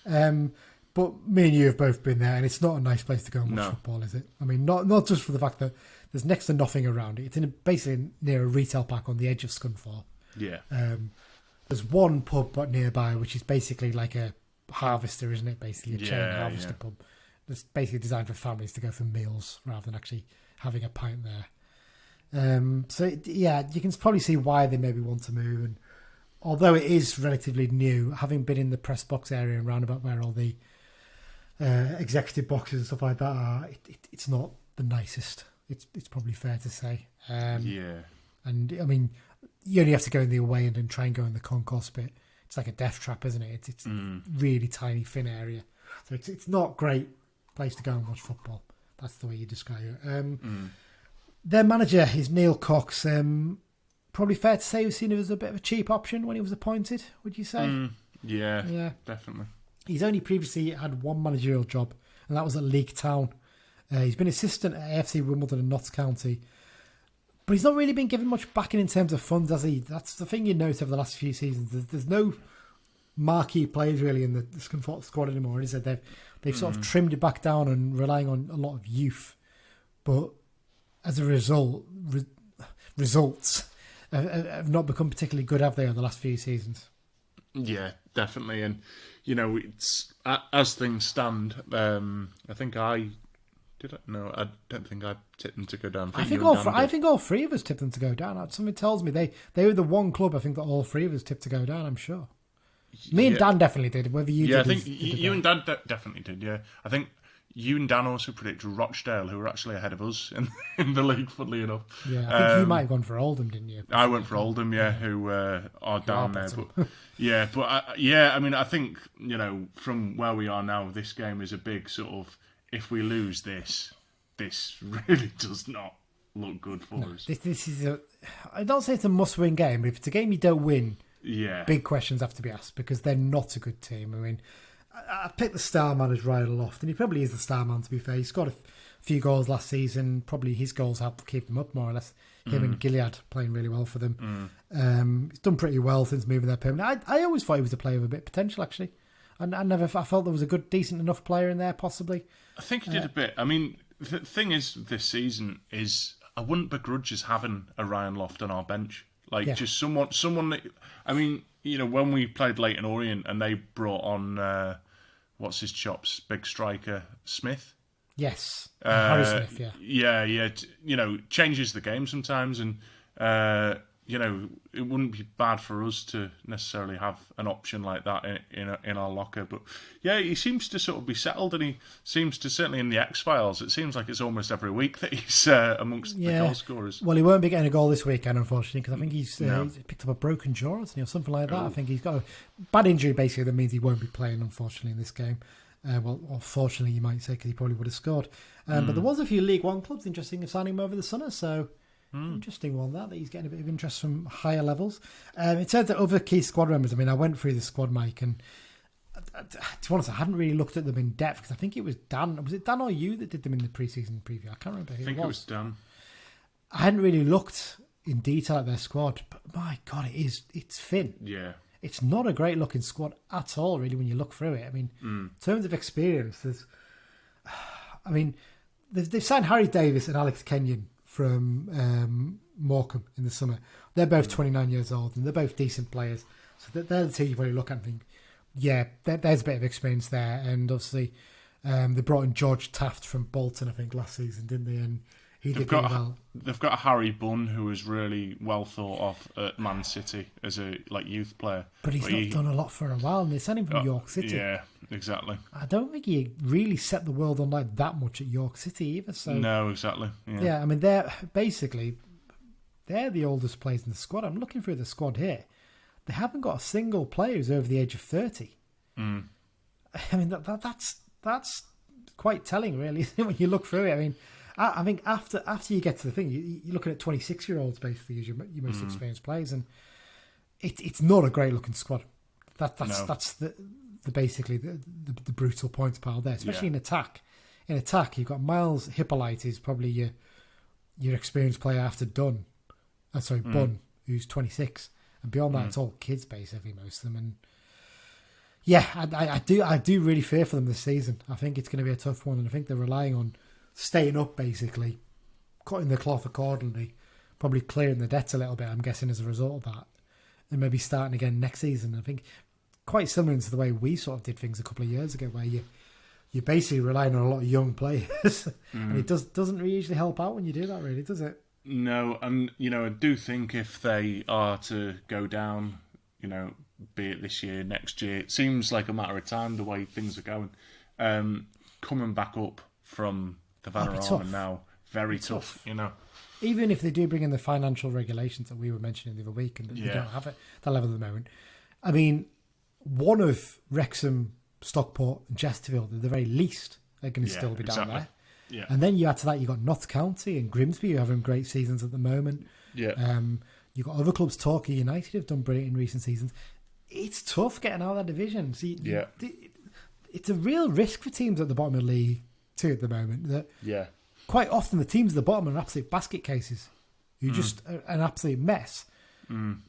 But me and you have both been there, and it's not a nice place to go and watch football, is it? I mean, not just for the fact that there's next to nothing around it. It's basically near a retail park on the edge of Scunthorpe. Yeah. There's one pub nearby, which is basically like a harvester, isn't it? Basically, a chain harvester pub. It's basically designed for families to go for meals rather than actually having a pint there. You can probably see why they maybe want to move. And although it is relatively new, having been in the press box area and round about where all the executive boxes and stuff like that are, it's not the nicest. It's probably fair to say. And I mean, you only have to go in the away end and try and go in the concourse bit. It's like a death trap, isn't it? It's really tiny, thin area. So it's not a great place to go and watch football. That's the way you describe it. Their manager is Neil Cox. Probably fair to say he was seen as a bit of a cheap option when he was appointed, would you say? Yeah, definitely. He's only previously had one managerial job, and that was at Leek Town. He's been assistant at AFC Wimbledon and Notts County, but he's not really been given much backing in terms of funds, has he? That's the thing you notice over the last few seasons. There's no marquee players really in the Scunthorpe squad anymore, is there? They've sort of trimmed it back down and relying on a lot of youth, but as a result, results have not become particularly good, have they, over the last few seasons? Yeah, definitely. And, it's as things stand, I think I don't think I tipped them to go down. I think all three of us tipped them to go down. Something tells me they were the one club I think that all three of us tipped to go down, I'm sure. Me and Dan definitely did. Whether you did. Yeah, I think you and Dan definitely did, yeah. I think you and Dan also predicted Rochdale, who were actually ahead of us in the league, funnily enough. Yeah, I think you might have gone for Oldham, didn't you? I went for Oldham, who are down there. But I mean, I think, from where we are now, this game is a big sort of, if we lose this really does not look good for us. This is I don't say it's a must-win game, but if it's a game you don't win, big questions have to be asked, because they're not a good team. I mean, I picked the star man as Ryder Loft, and he probably is the star man, to be fair. He scored a few goals last season. Probably his goals helped keep them up, more or less. Him and Gilead playing really well for them. He's done pretty well since moving there permanently. I always thought he was a player with a bit of potential, actually. And I felt there was a good, decent enough player in there, possibly. I think he did a bit. I mean, the thing is, this season is I wouldn't begrudge us having a Ryan Loft on our bench. Like, just someone that, I mean, when we played Leyton Orient and they brought on, what's his chops, big striker, Smith? Yes, Harry Smith, yeah. Yeah, changes the game sometimes, and, it wouldn't be bad for us to necessarily have an option like that in our locker. But yeah, he seems to sort of be settled, and he seems to, certainly in the X-Files, it seems like it's almost every week that he's amongst the goal scorers. Well, he won't be getting a goal this weekend, unfortunately, because I think he's picked up a broken jaw, or something like that. I think he's got a bad injury, basically, that means he won't be playing, unfortunately, in this game. Or fortunately, you might say, because he probably would have scored. But there was a few League One clubs interesting in signing him over the summer, so... Interesting one, that he's getting a bit of interest from higher levels. In terms of other key squad members, I mean, I went through the squad, Mike, and to be honest, I hadn't really looked at them in depth because I think it was Dan. Was it Dan or you that did them in the pre-season preview? I can't remember who I think it was Dan. I hadn't really looked in detail at their squad, but my God, it's thin. Yeah. It's not a great looking squad at all, really, when you look through it. I mean, in terms of experience, they've signed Harry Davis and Alex Kenyon from Morecambe in the summer. They're both 29 years old and they're both decent players. So they're the two you probably look at and think, yeah, there's a bit of experience there. And obviously, they brought in George Taft from Bolton, I think, last season, didn't they? And he did really well. They've got Harry Bunn, who was really well thought of at Man City as a youth player. But he's not done a lot for a while, and they sent him from York City. Yeah, exactly. I don't think he really set the world on light that much at York City either. So no, exactly. Yeah, I mean, they're the oldest players in the squad. I'm looking through the squad here. They haven't got a single player who's over the age of 30. I mean, that's quite telling, really, when you look through it. I mean, I think after you get to the thing, you're looking at 26-year-olds basically as your most experienced players, and it's not a great looking squad. That's the basically the brutal points pile there, especially in attack. In attack, you've got Miles Hippolyte, who's probably your experienced player after Bunn, who's 26, and beyond that, it's all kids basically, most of them. And yeah, I do really fear for them this season. I think it's going to be a tough one, and I think they're relying on staying up, basically, cutting the cloth accordingly, probably clearing the debts a little bit, I'm guessing, as a result of that, and maybe starting again next season. I think quite similar to the way we sort of did things a couple of years ago, where you're basically relying on a lot of young players, and it doesn't really usually help out when you do that, really, does it? No, and I do think if they are to go down, be it this year, next year, it seems like a matter of time the way things are going. Coming back up from the Vanarama now, very tough. Even if they do bring in the financial regulations that we were mentioning the other week, and they don't have it at that level at the moment. I mean, one of Wrexham, Stockport and Chesterfield, at the very least, are going to still be down there. Yeah. And then you add to that, you've got Notts County and Grimsby, who are having great seasons at the moment. Yeah. You've got other clubs, Torquay United, have done brilliant in recent seasons. It's tough getting out of that division. It's a real risk for teams at the bottom of the league too at the moment. That quite often the teams at the bottom are absolute basket cases. You're just an absolute mess.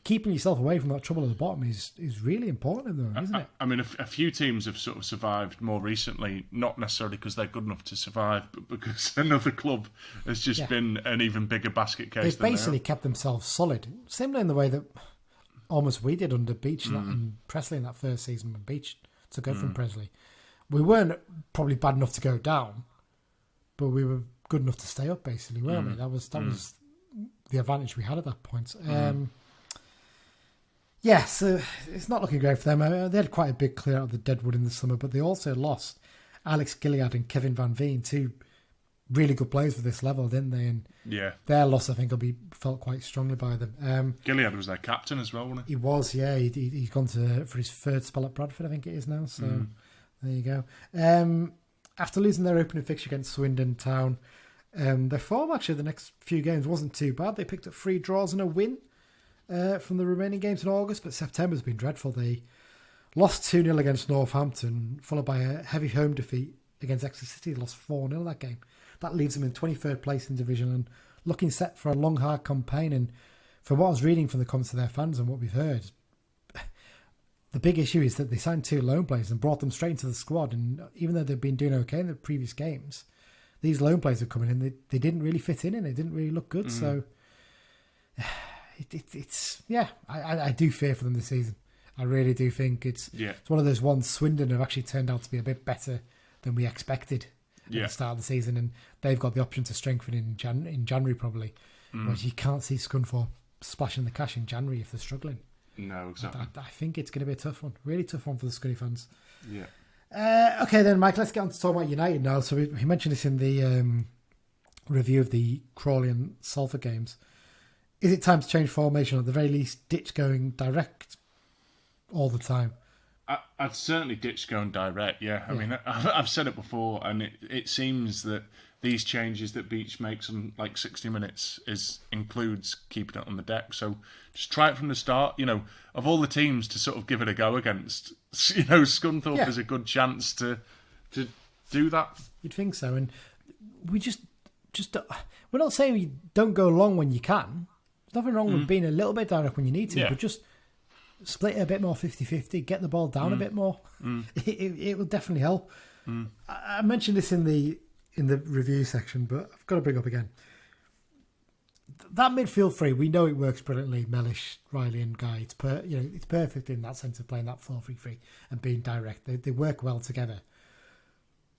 Keeping yourself away from that trouble at the bottom is really important at the moment, isn't it? I mean, a few teams have sort of survived more recently, not necessarily because they're good enough to survive, but because another club has just been an even bigger basket case. They've basically kept themselves solid, similar in the way that almost we did under Beech and Presley in that first season when Beech took over from Presley. We weren't probably bad enough to go down, but we were good enough to stay up, basically, weren't we? That was the advantage we had at that point. So it's not looking great for them. They had quite a big clear out of the Deadwood in the summer, but they also lost Alex Gilead and Kevin Van Veen, two really good players for this level, didn't they? And their loss, I think, will be felt quite strongly by them. Gilead was their captain as well, wasn't he? He was, yeah. He's gone for his third spell at Bradford, I think it is now. So there you go. After losing their opening fixture against Swindon Town, their form actually the next few games wasn't too bad. They picked up 3 draws and a win from the remaining games in August, but September's been dreadful. They lost 2-0 against Northampton, followed by a heavy home defeat against Exeter City. They lost 4-0 that game. That leaves them in 23rd place in division and looking set for a long, hard campaign. And from what I was reading from the comments of their fans and what we've heard, the big issue is that they signed 2 loan players and brought them straight into the squad. And even though they've been doing okay in the previous games, these loan players are coming in. They didn't really fit in, and they didn't really look good. So it's I do fear for them this season. I really do think it's one of those ones. Swindon have actually turned out to be a bit better than we expected at the start of the season, and they've got the option to strengthen in January probably. Whereas you can't see Scunthorpe splashing the cash in January if they're struggling. No, exactly. I think it's going to be a tough one, really tough one for the Scunny fans. Yeah. Okay then, Mike, let's get on to talk about United now. So we mentioned this in the review of the Crawley and Salford games. Is it time to change formation, or at the very least ditch going direct all the time? I'd certainly ditch going direct, I mean, I've said it before, and it seems that these changes that Beech makes in like 60 minutes includes keeping it on the deck. So just try it from the start. Of all the teams to sort of give it a go against, Scunthorpe is a good chance to do that. You'd think so, and we just we're not saying you don't go long when you can. There's nothing wrong with being a little bit direct when you need to, but just split it a bit more 50-50, get the ball down a bit more. It will definitely help. I mentioned this in the review section, but I've got to bring up again. That midfield three, we know it works brilliantly. Mellish, Riley and Guy. It's perfect in that sense of playing that 4-3-3 and being direct. They work well together.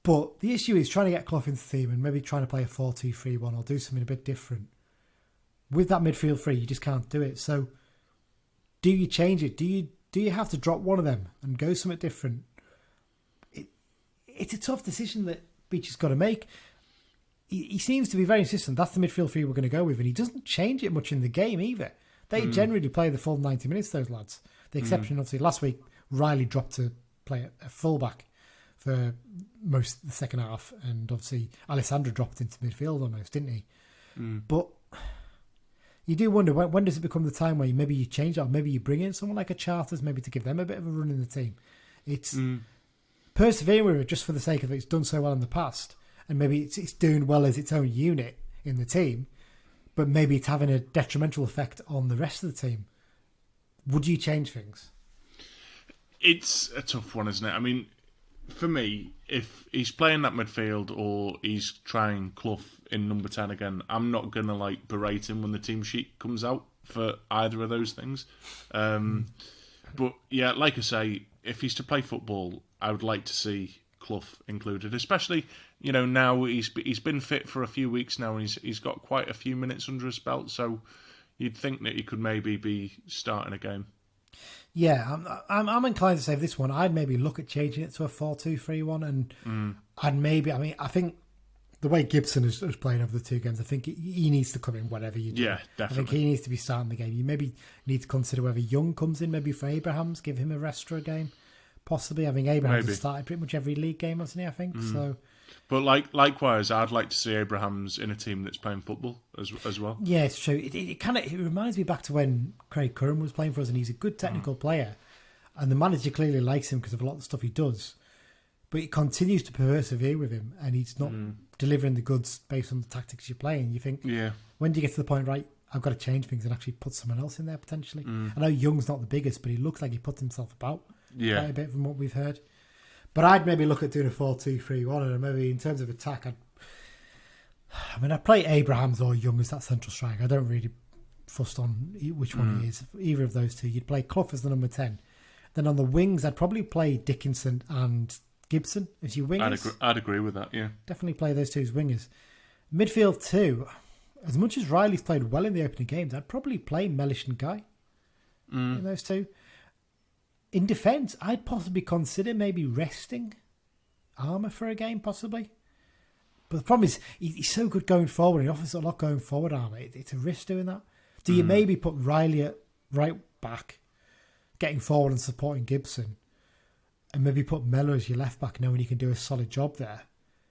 But the issue is trying to get Clough into the team and maybe trying to play a 4-2-3-1 or do something a bit different. With that midfield three, you just can't do it. So do you change it? Do you have to drop one of them and go something different? It's a tough decision that Beech has got to make. He seems to be very insistent. That's the midfield three we're going to go with, and he doesn't change it much in the game either. They generally play the full 90 minutes, those lads. The exception, obviously, last week, Riley dropped to play a fullback for most of the second half, and obviously Alessandro dropped into midfield almost, didn't he? But you do wonder, when does it become the time where maybe you change that, or maybe you bring in someone like a Charters, maybe to give them a bit of a run in the team. It's persevering with it just for the sake of it. It's done so well in the past, and maybe it's doing well as its own unit in the team, but maybe it's having a detrimental effect on the rest of the team. Would you change things? It's a tough one, isn't it? I mean, for me, if he's playing that midfield or he's trying Clough in number 10 again, I'm not going to berate him when the team sheet comes out for either of those things. But yeah, like I say, if he's to play football, I would like to see Clough included, especially, now he's been fit for a few weeks now, and he's got quite a few minutes under his belt, so you'd think that he could maybe be starting a game. Yeah, I'm inclined to say this one, I'd maybe look at changing it to a 4-2-3-1, and I think the way Gibson is playing over the two games, I think he needs to come in whatever you do. Yeah, definitely. I think he needs to be starting the game. You maybe need to consider whether Young comes in, maybe for Abrahams, give him a rest for a game. Possibly. I think Abrahams has started pretty much every league game, hasn't he, I think? So. But likewise, I'd like to see Abrahams in a team that's playing football as well. Yeah, it's true. It reminds me back to when Craig Curran was playing for us, and he's a good technical player, and the manager clearly likes him because of a lot of the stuff he does. But he continues to persevere with him, and he's not delivering the goods based on the tactics you're playing. You think, when do you get to the point, right, I've got to change things and actually put someone else in there potentially? I know Young's not the biggest, but he looks like he puts himself about quite a bit from what we've heard. But I'd maybe look at doing a 4-2-3-1, and maybe in terms of attack, I'd play Abrahams or Young as that central striker. I don't really fussed on which one he is. Either of those two. You'd play Clough as the number 10. Then on the wings, I'd probably play Dickinson and Gibson as your wingers. I'd agree with that, yeah. Definitely play those two as wingers. Midfield 2, as much as Riley's played well in the opening games, I'd probably play Mellish and Guy in those two. In defence, I'd possibly consider maybe resting Armour for a game, possibly. But the problem is, he's so good going forward. He offers a lot going forward, Armour. It's a risk doing that. Do you maybe put Riley at right back, getting forward and supporting Gibson, and maybe put Mellor as your left back, knowing he can do a solid job there?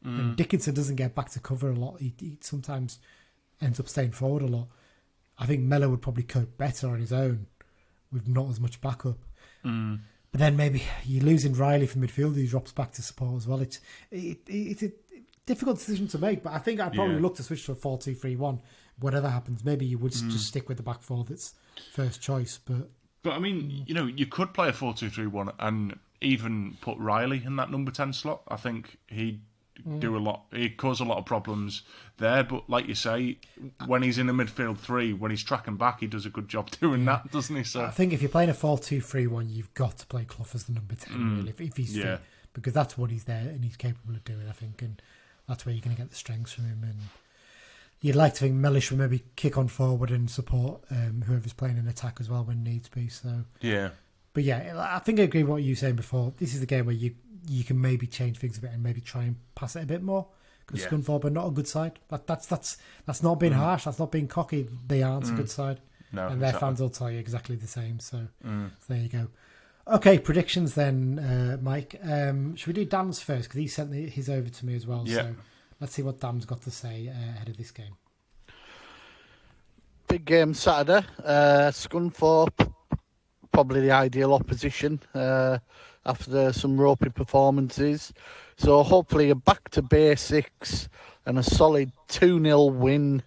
And Dickinson doesn't get back to cover a lot. He sometimes ends up staying forward a lot. I think Mellor would probably cope better on his own with not as much backup. But then maybe you're losing Riley from midfield, who drops back to support as well. It's a difficult decision to make, but I think I'd probably look to switch to a 4-2-3-1. Whatever happens, maybe you would just stick with the back four that's first choice. But I mean, you could play a 4-2-3-1 and even put Riley in that number 10 slot. I think he'd do a lot. He'd cause a lot of problems there. But like you say, when he's in the midfield three, when he's tracking back, he does a good job doing that, doesn't he? So I think if you're playing a 4-2-3-1, you've got to play Clough as the number 10, really, if he's fit, because that's what he's there and he's capable of doing, I think, and that's where you're going to get the strengths from him. And you'd like to think Mellish will maybe kick on forward and support whoever's playing in attack as well when needs be. So but yeah, I think I agree with what you were saying before. This is the game where you can maybe change things a bit and maybe try and pass it a bit more. Because Scunthorpe are not a good side. That's not being harsh. That's not being cocky. They aren't a good side. No, and their fans will tell you exactly the same. So there you go. Okay, predictions then, Mike. Should we do Dan's first? Because he sent his over to me as well. Yeah. So let's see what Dan's got to say ahead of this game. Big game Saturday. Scunthorpe, probably the ideal opposition after some ropey performances. So hopefully a back to basics and a solid 2-0 win.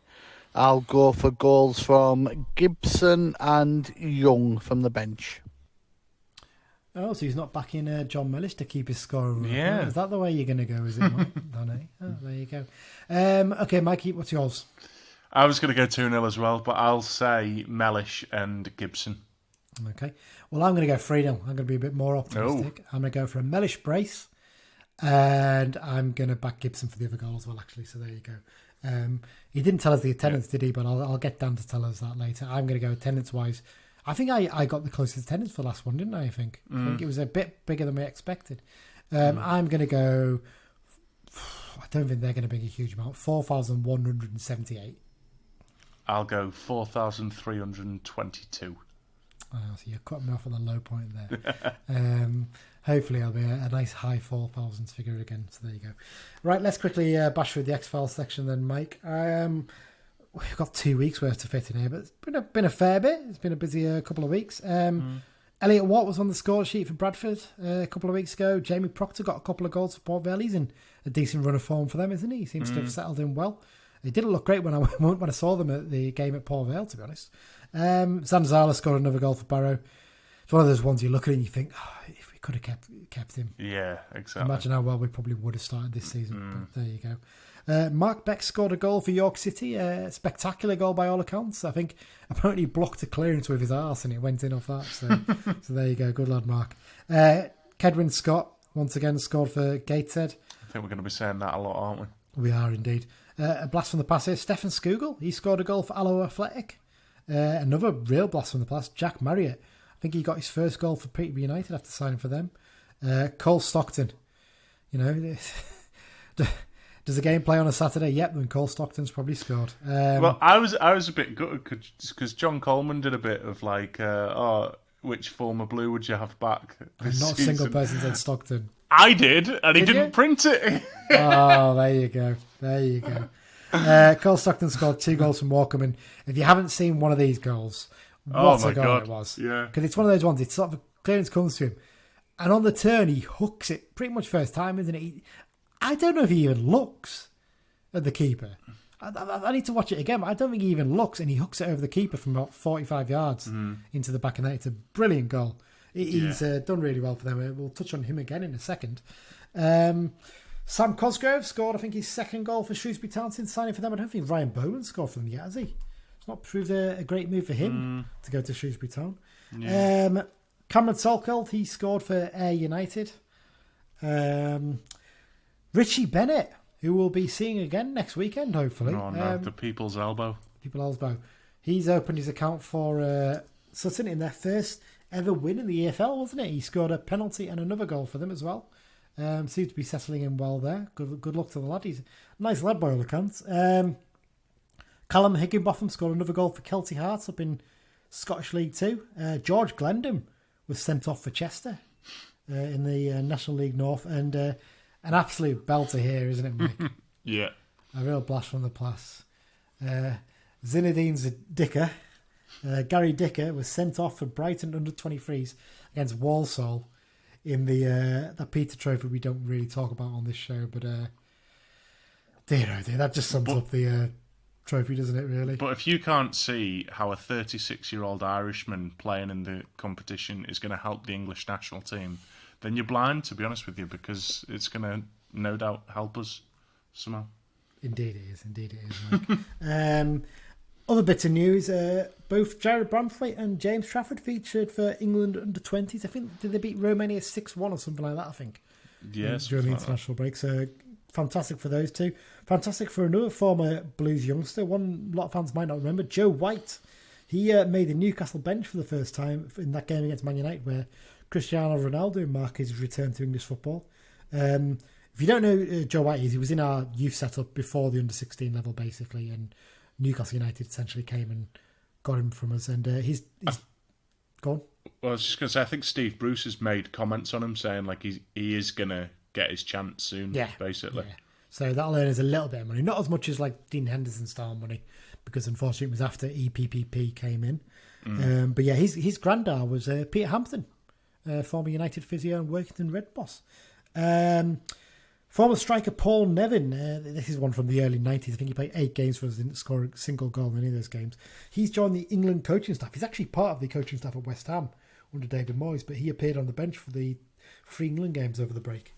I'll go for goals from Gibson and Young from the bench. Oh, so he's not backing John Mellish to keep his score? Yeah. Is that the way you're going to go, is it, Mike? Danny? Oh, there you go. Okay, Mikey, what's yours? I was going to go 2-0 as well, but I'll say Mellish and Gibson. Okay. Well, I'm going to go 3-0. I'm going to be a bit more optimistic. I'm going to go for a Mellish brace, and I'm going to back Gibson for the other goal as well, actually. So there you go. He didn't tell us the attendance, did he? But I'll get Dan to tell us that later. I'm going to go attendance-wise. I think I got the closest attendance for the last one, didn't I? I think it was a bit bigger than we expected. I'm going to go... I don't think they're going to bring a huge amount. 4,178. I'll go 4,322. Oh, so you're cutting me off at the low point there. Hopefully I'll be a nice high 4,000s figure again. So there you go. Right, let's quickly bash through the X-Files section then, Mike. We've got 2 weeks worth to fit in here, but it's been a fair bit. It's been a busy couple of weeks. Elliot Watt was on the score sheet for Bradford a couple of weeks ago. Jamie Proctor got a couple of goals for Port Vale. He's in a decent run of form for them, isn't he? He seems to have settled in well. It didn't look great when I saw them at the game at Port Vale, to be honest. Zanzala scored another goal for Barrow. It's one of those ones you look at and you think, if we could have kept him. Yeah, exactly. Imagine how well we probably would have started this season. But there you go. Mark Beck scored a goal for York City. A spectacular goal by all accounts. I think apparently he blocked a clearance with his arse and it went in off that. So there you go. Good lad, Mark. Kedwin Scott once again scored for Gateshead. I think we're going to be saying that a lot, aren't we? We are indeed. A blast from the past here. Stefan Skugel, he scored a goal for Alloa Athletic. Another real blast from the past. Jack Marriott. I think he got his first goal for Peterborough United after signing for them. Cole Stockton. You know, does the game play on a Saturday? Yep, then Cole Stockton's probably scored. Well, I was a bit gutted because John Coleman did a bit of like, which former blue would you have back this not season? A single person said Stockton. I did, and he didn't print it. Oh, there you go. Cole Stockton scored 2 goals from Walkham, and if you haven't seen one of these goals, what a goal it was. Yeah. Because it's one of those ones, it's sort of a clearance comes to him, and on the turn he hooks it pretty much first time, isn't it? I don't know if he even looks at the keeper. I need to watch it again, but I don't think he even looks, and he hooks it over the keeper from about 45 yards into the back of the net. It's a brilliant goal. He's done really well for them. We'll touch on him again in a second. Sam Cosgrove scored, I think, his second goal for Shrewsbury Town since signing for them. I don't think Ryan Bowman scored for them yet, has he? It's not proved a great move for him to go to Shrewsbury Town. Yeah. Cameron Salkeld, he scored for Ayr United. Richie Bennett, who we'll be seeing again next weekend, hopefully. Oh, no, the People's Elbow. He's opened his account for Sutton in their first ever win in the EFL, wasn't it? He scored a penalty and another goal for them as well. Seems to be settling in well there. Good luck to the lad. He's a nice lad by all accounts. Callum Higginbotham scored another goal for Kelty Hearts up in Scottish League 2. George Glendon was sent off for Chester in the National League North. And an absolute belter here, isn't it, Mike? Yeah. A real blast from the past. Zinedine Dicker. Gary Dicker was sent off for Brighton under-23s against Walsall in the Peter Trophy we don't really talk about on this show, but dear oh dear, that just sums up the trophy, doesn't it, really? But if you can't see how a 36-year-old Irishman playing in the competition is going to help the English national team, then you're blind, to be honest with you, because it's going to no doubt help us somehow. Indeed it is, Mike. Other bits of news, both Jared Bramthwaite and James Trafford featured for England under-20s. I think, did they beat Romania 6-1 or something like that, I think? Yes. During the international break. So fantastic for those two. Fantastic for another former Blues youngster, one a lot of fans might not remember, Joe White. He made the Newcastle bench for the first time in that game against Man United where Cristiano Ronaldo marked his return to English football. If you don't know Joe White, he was in our youth setup before the under-16 level, basically, and Newcastle United essentially came and got him from us, and he's gone. Well, I was just going to say, I think Steve Bruce has made comments on him saying like he is going to get his chance soon, basically. Yeah. So that'll earn us a little bit of money, not as much as like Dean Henderson style money, because unfortunately it was after EPPP came in. But yeah, his granddad was Peter Hampton, former United physio and Workington Red Boss. Former striker Paul Nevin, this is one from the early 90s. I think he played 8 games for us, didn't score a single goal in any of those games. He's joined the England coaching staff. He's actually part of the coaching staff at West Ham under David Moyes, but he appeared on the bench for the 3 England games over the break.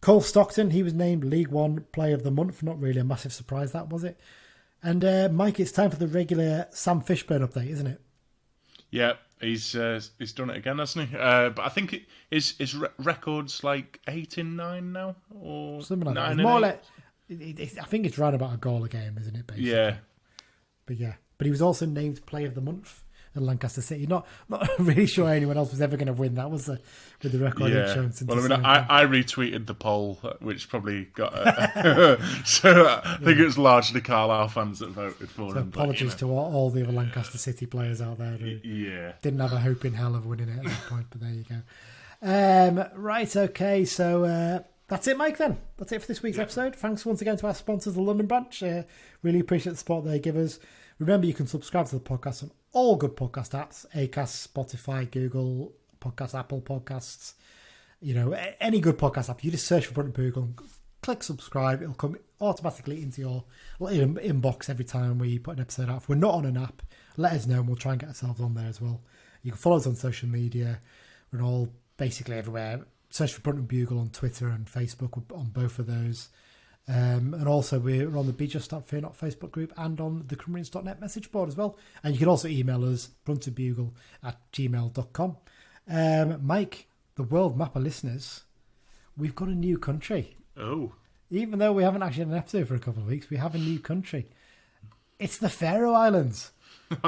Cole Stockton, he was named League One Player of the Month. Not really a massive surprise, that, was it? And Mike, it's time for the regular Sam Fishburne update, isn't it? Yeah. He's done it again, hasn't he? But I think his record's like 8-9 now, or something like that. More like, I think it's around about a goal a game, isn't it? Basically? Yeah. But he was also named Player of the Month at Lancaster City. Not really sure anyone else was ever going to win that, was with the record he'd shown since. Well, I mean, I retweeted the poll, which probably got so I think it was largely Carlisle fans that voted for him. Apologies to all the other Lancaster City players out there who didn't have a hope in hell of winning it at that point, but there you go. Right, okay, so that's it, Mike, then. That's it for this week's episode. Thanks once again to our sponsors, the London branch. Really appreciate the support they give us. Remember, you can subscribe to the podcast on all good podcast apps, Acast, Spotify, Google Podcasts, Apple Podcasts, any good podcast app. You just search for Brunton Bugle, click subscribe. It'll come automatically into your inbox every time we put an episode out. If we're not on an app, let us know and we'll try and get ourselves on there as well. You can follow us on social media. We're all basically everywhere. Search for Brunton Bugle on Twitter and Facebook, on both of those. And also we're on the Be Just Stop Fear Not Facebook group and on the Cumbrians.net message board as well. And you can also email us, bruntonbugle@gmail.com. Mike, the world map of listeners, we've got a new country. Oh. Even though we haven't actually had an episode for a couple of weeks, we have a new country. It's the Faroe Islands.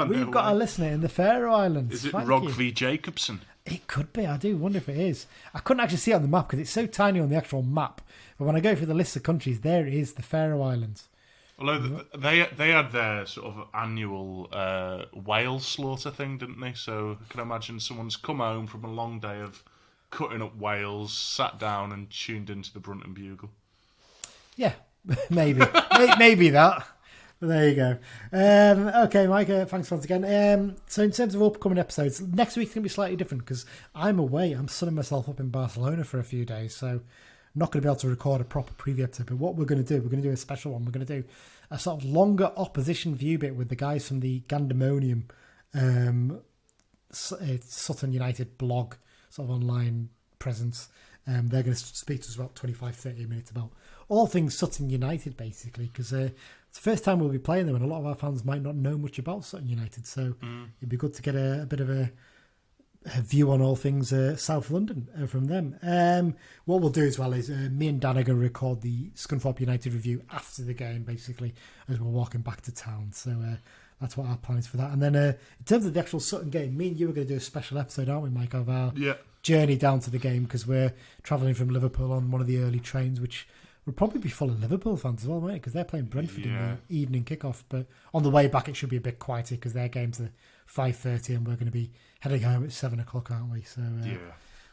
We've got a listener in the Faroe Islands. Is it Rogvi Jacobson? It could be. I do wonder if it is. I couldn't actually see it on the map because it's so tiny on the actual map. But when I go through the list of countries, there is the Faroe Islands. Although they had their sort of annual whale slaughter thing, didn't they? So I can imagine someone's come home from a long day of cutting up whales, sat down and tuned into the Brunton Bugle. Yeah, maybe. Maybe that. But there you go. Okay, Mike, thanks once again. So in terms of upcoming episodes, next week's going to be slightly different because I'm away. I'm sunning myself up in Barcelona for a few days, so I'm not going to be able to record a proper preview episode. But what we're going to do a special one. We're going to do a sort of longer opposition view bit with the guys from the Gandemonium Sutton United blog, sort of online presence. They're going to speak to us about 25-30 minutes about all things Sutton United, basically, because it's the first time we'll be playing them, and a lot of our fans might not know much about Sutton United, so it'd be good to get a bit of a view on all things South London from them. What we'll do as well is me and Dan are going to record the Scunthorpe United review after the game, basically, as we're walking back to town, so that's what our plan is for that. And then in terms of the actual Sutton game, me and you are going to do a special episode, aren't we, Mike, of our journey down to the game, because we're travelling from Liverpool on one of the early trains, which will probably be full of Liverpool fans as well, mate, because they're playing Brentford in the evening kickoff. But on the way back, it should be a bit quieter because their games are 5:30 and we're going to be heading home at 7 o'clock, aren't we? So,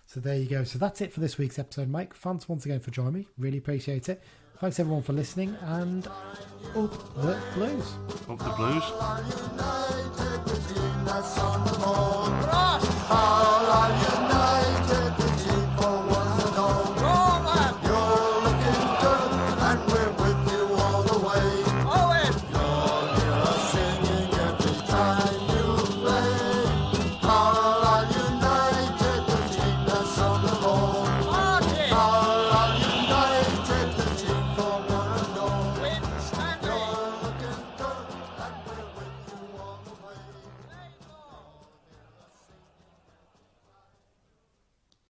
so there you go. So that's it for this week's episode, Mike. Thanks once again for joining me. Really appreciate it. Thanks everyone for listening, and up the Blues. Up the Blues. All are united.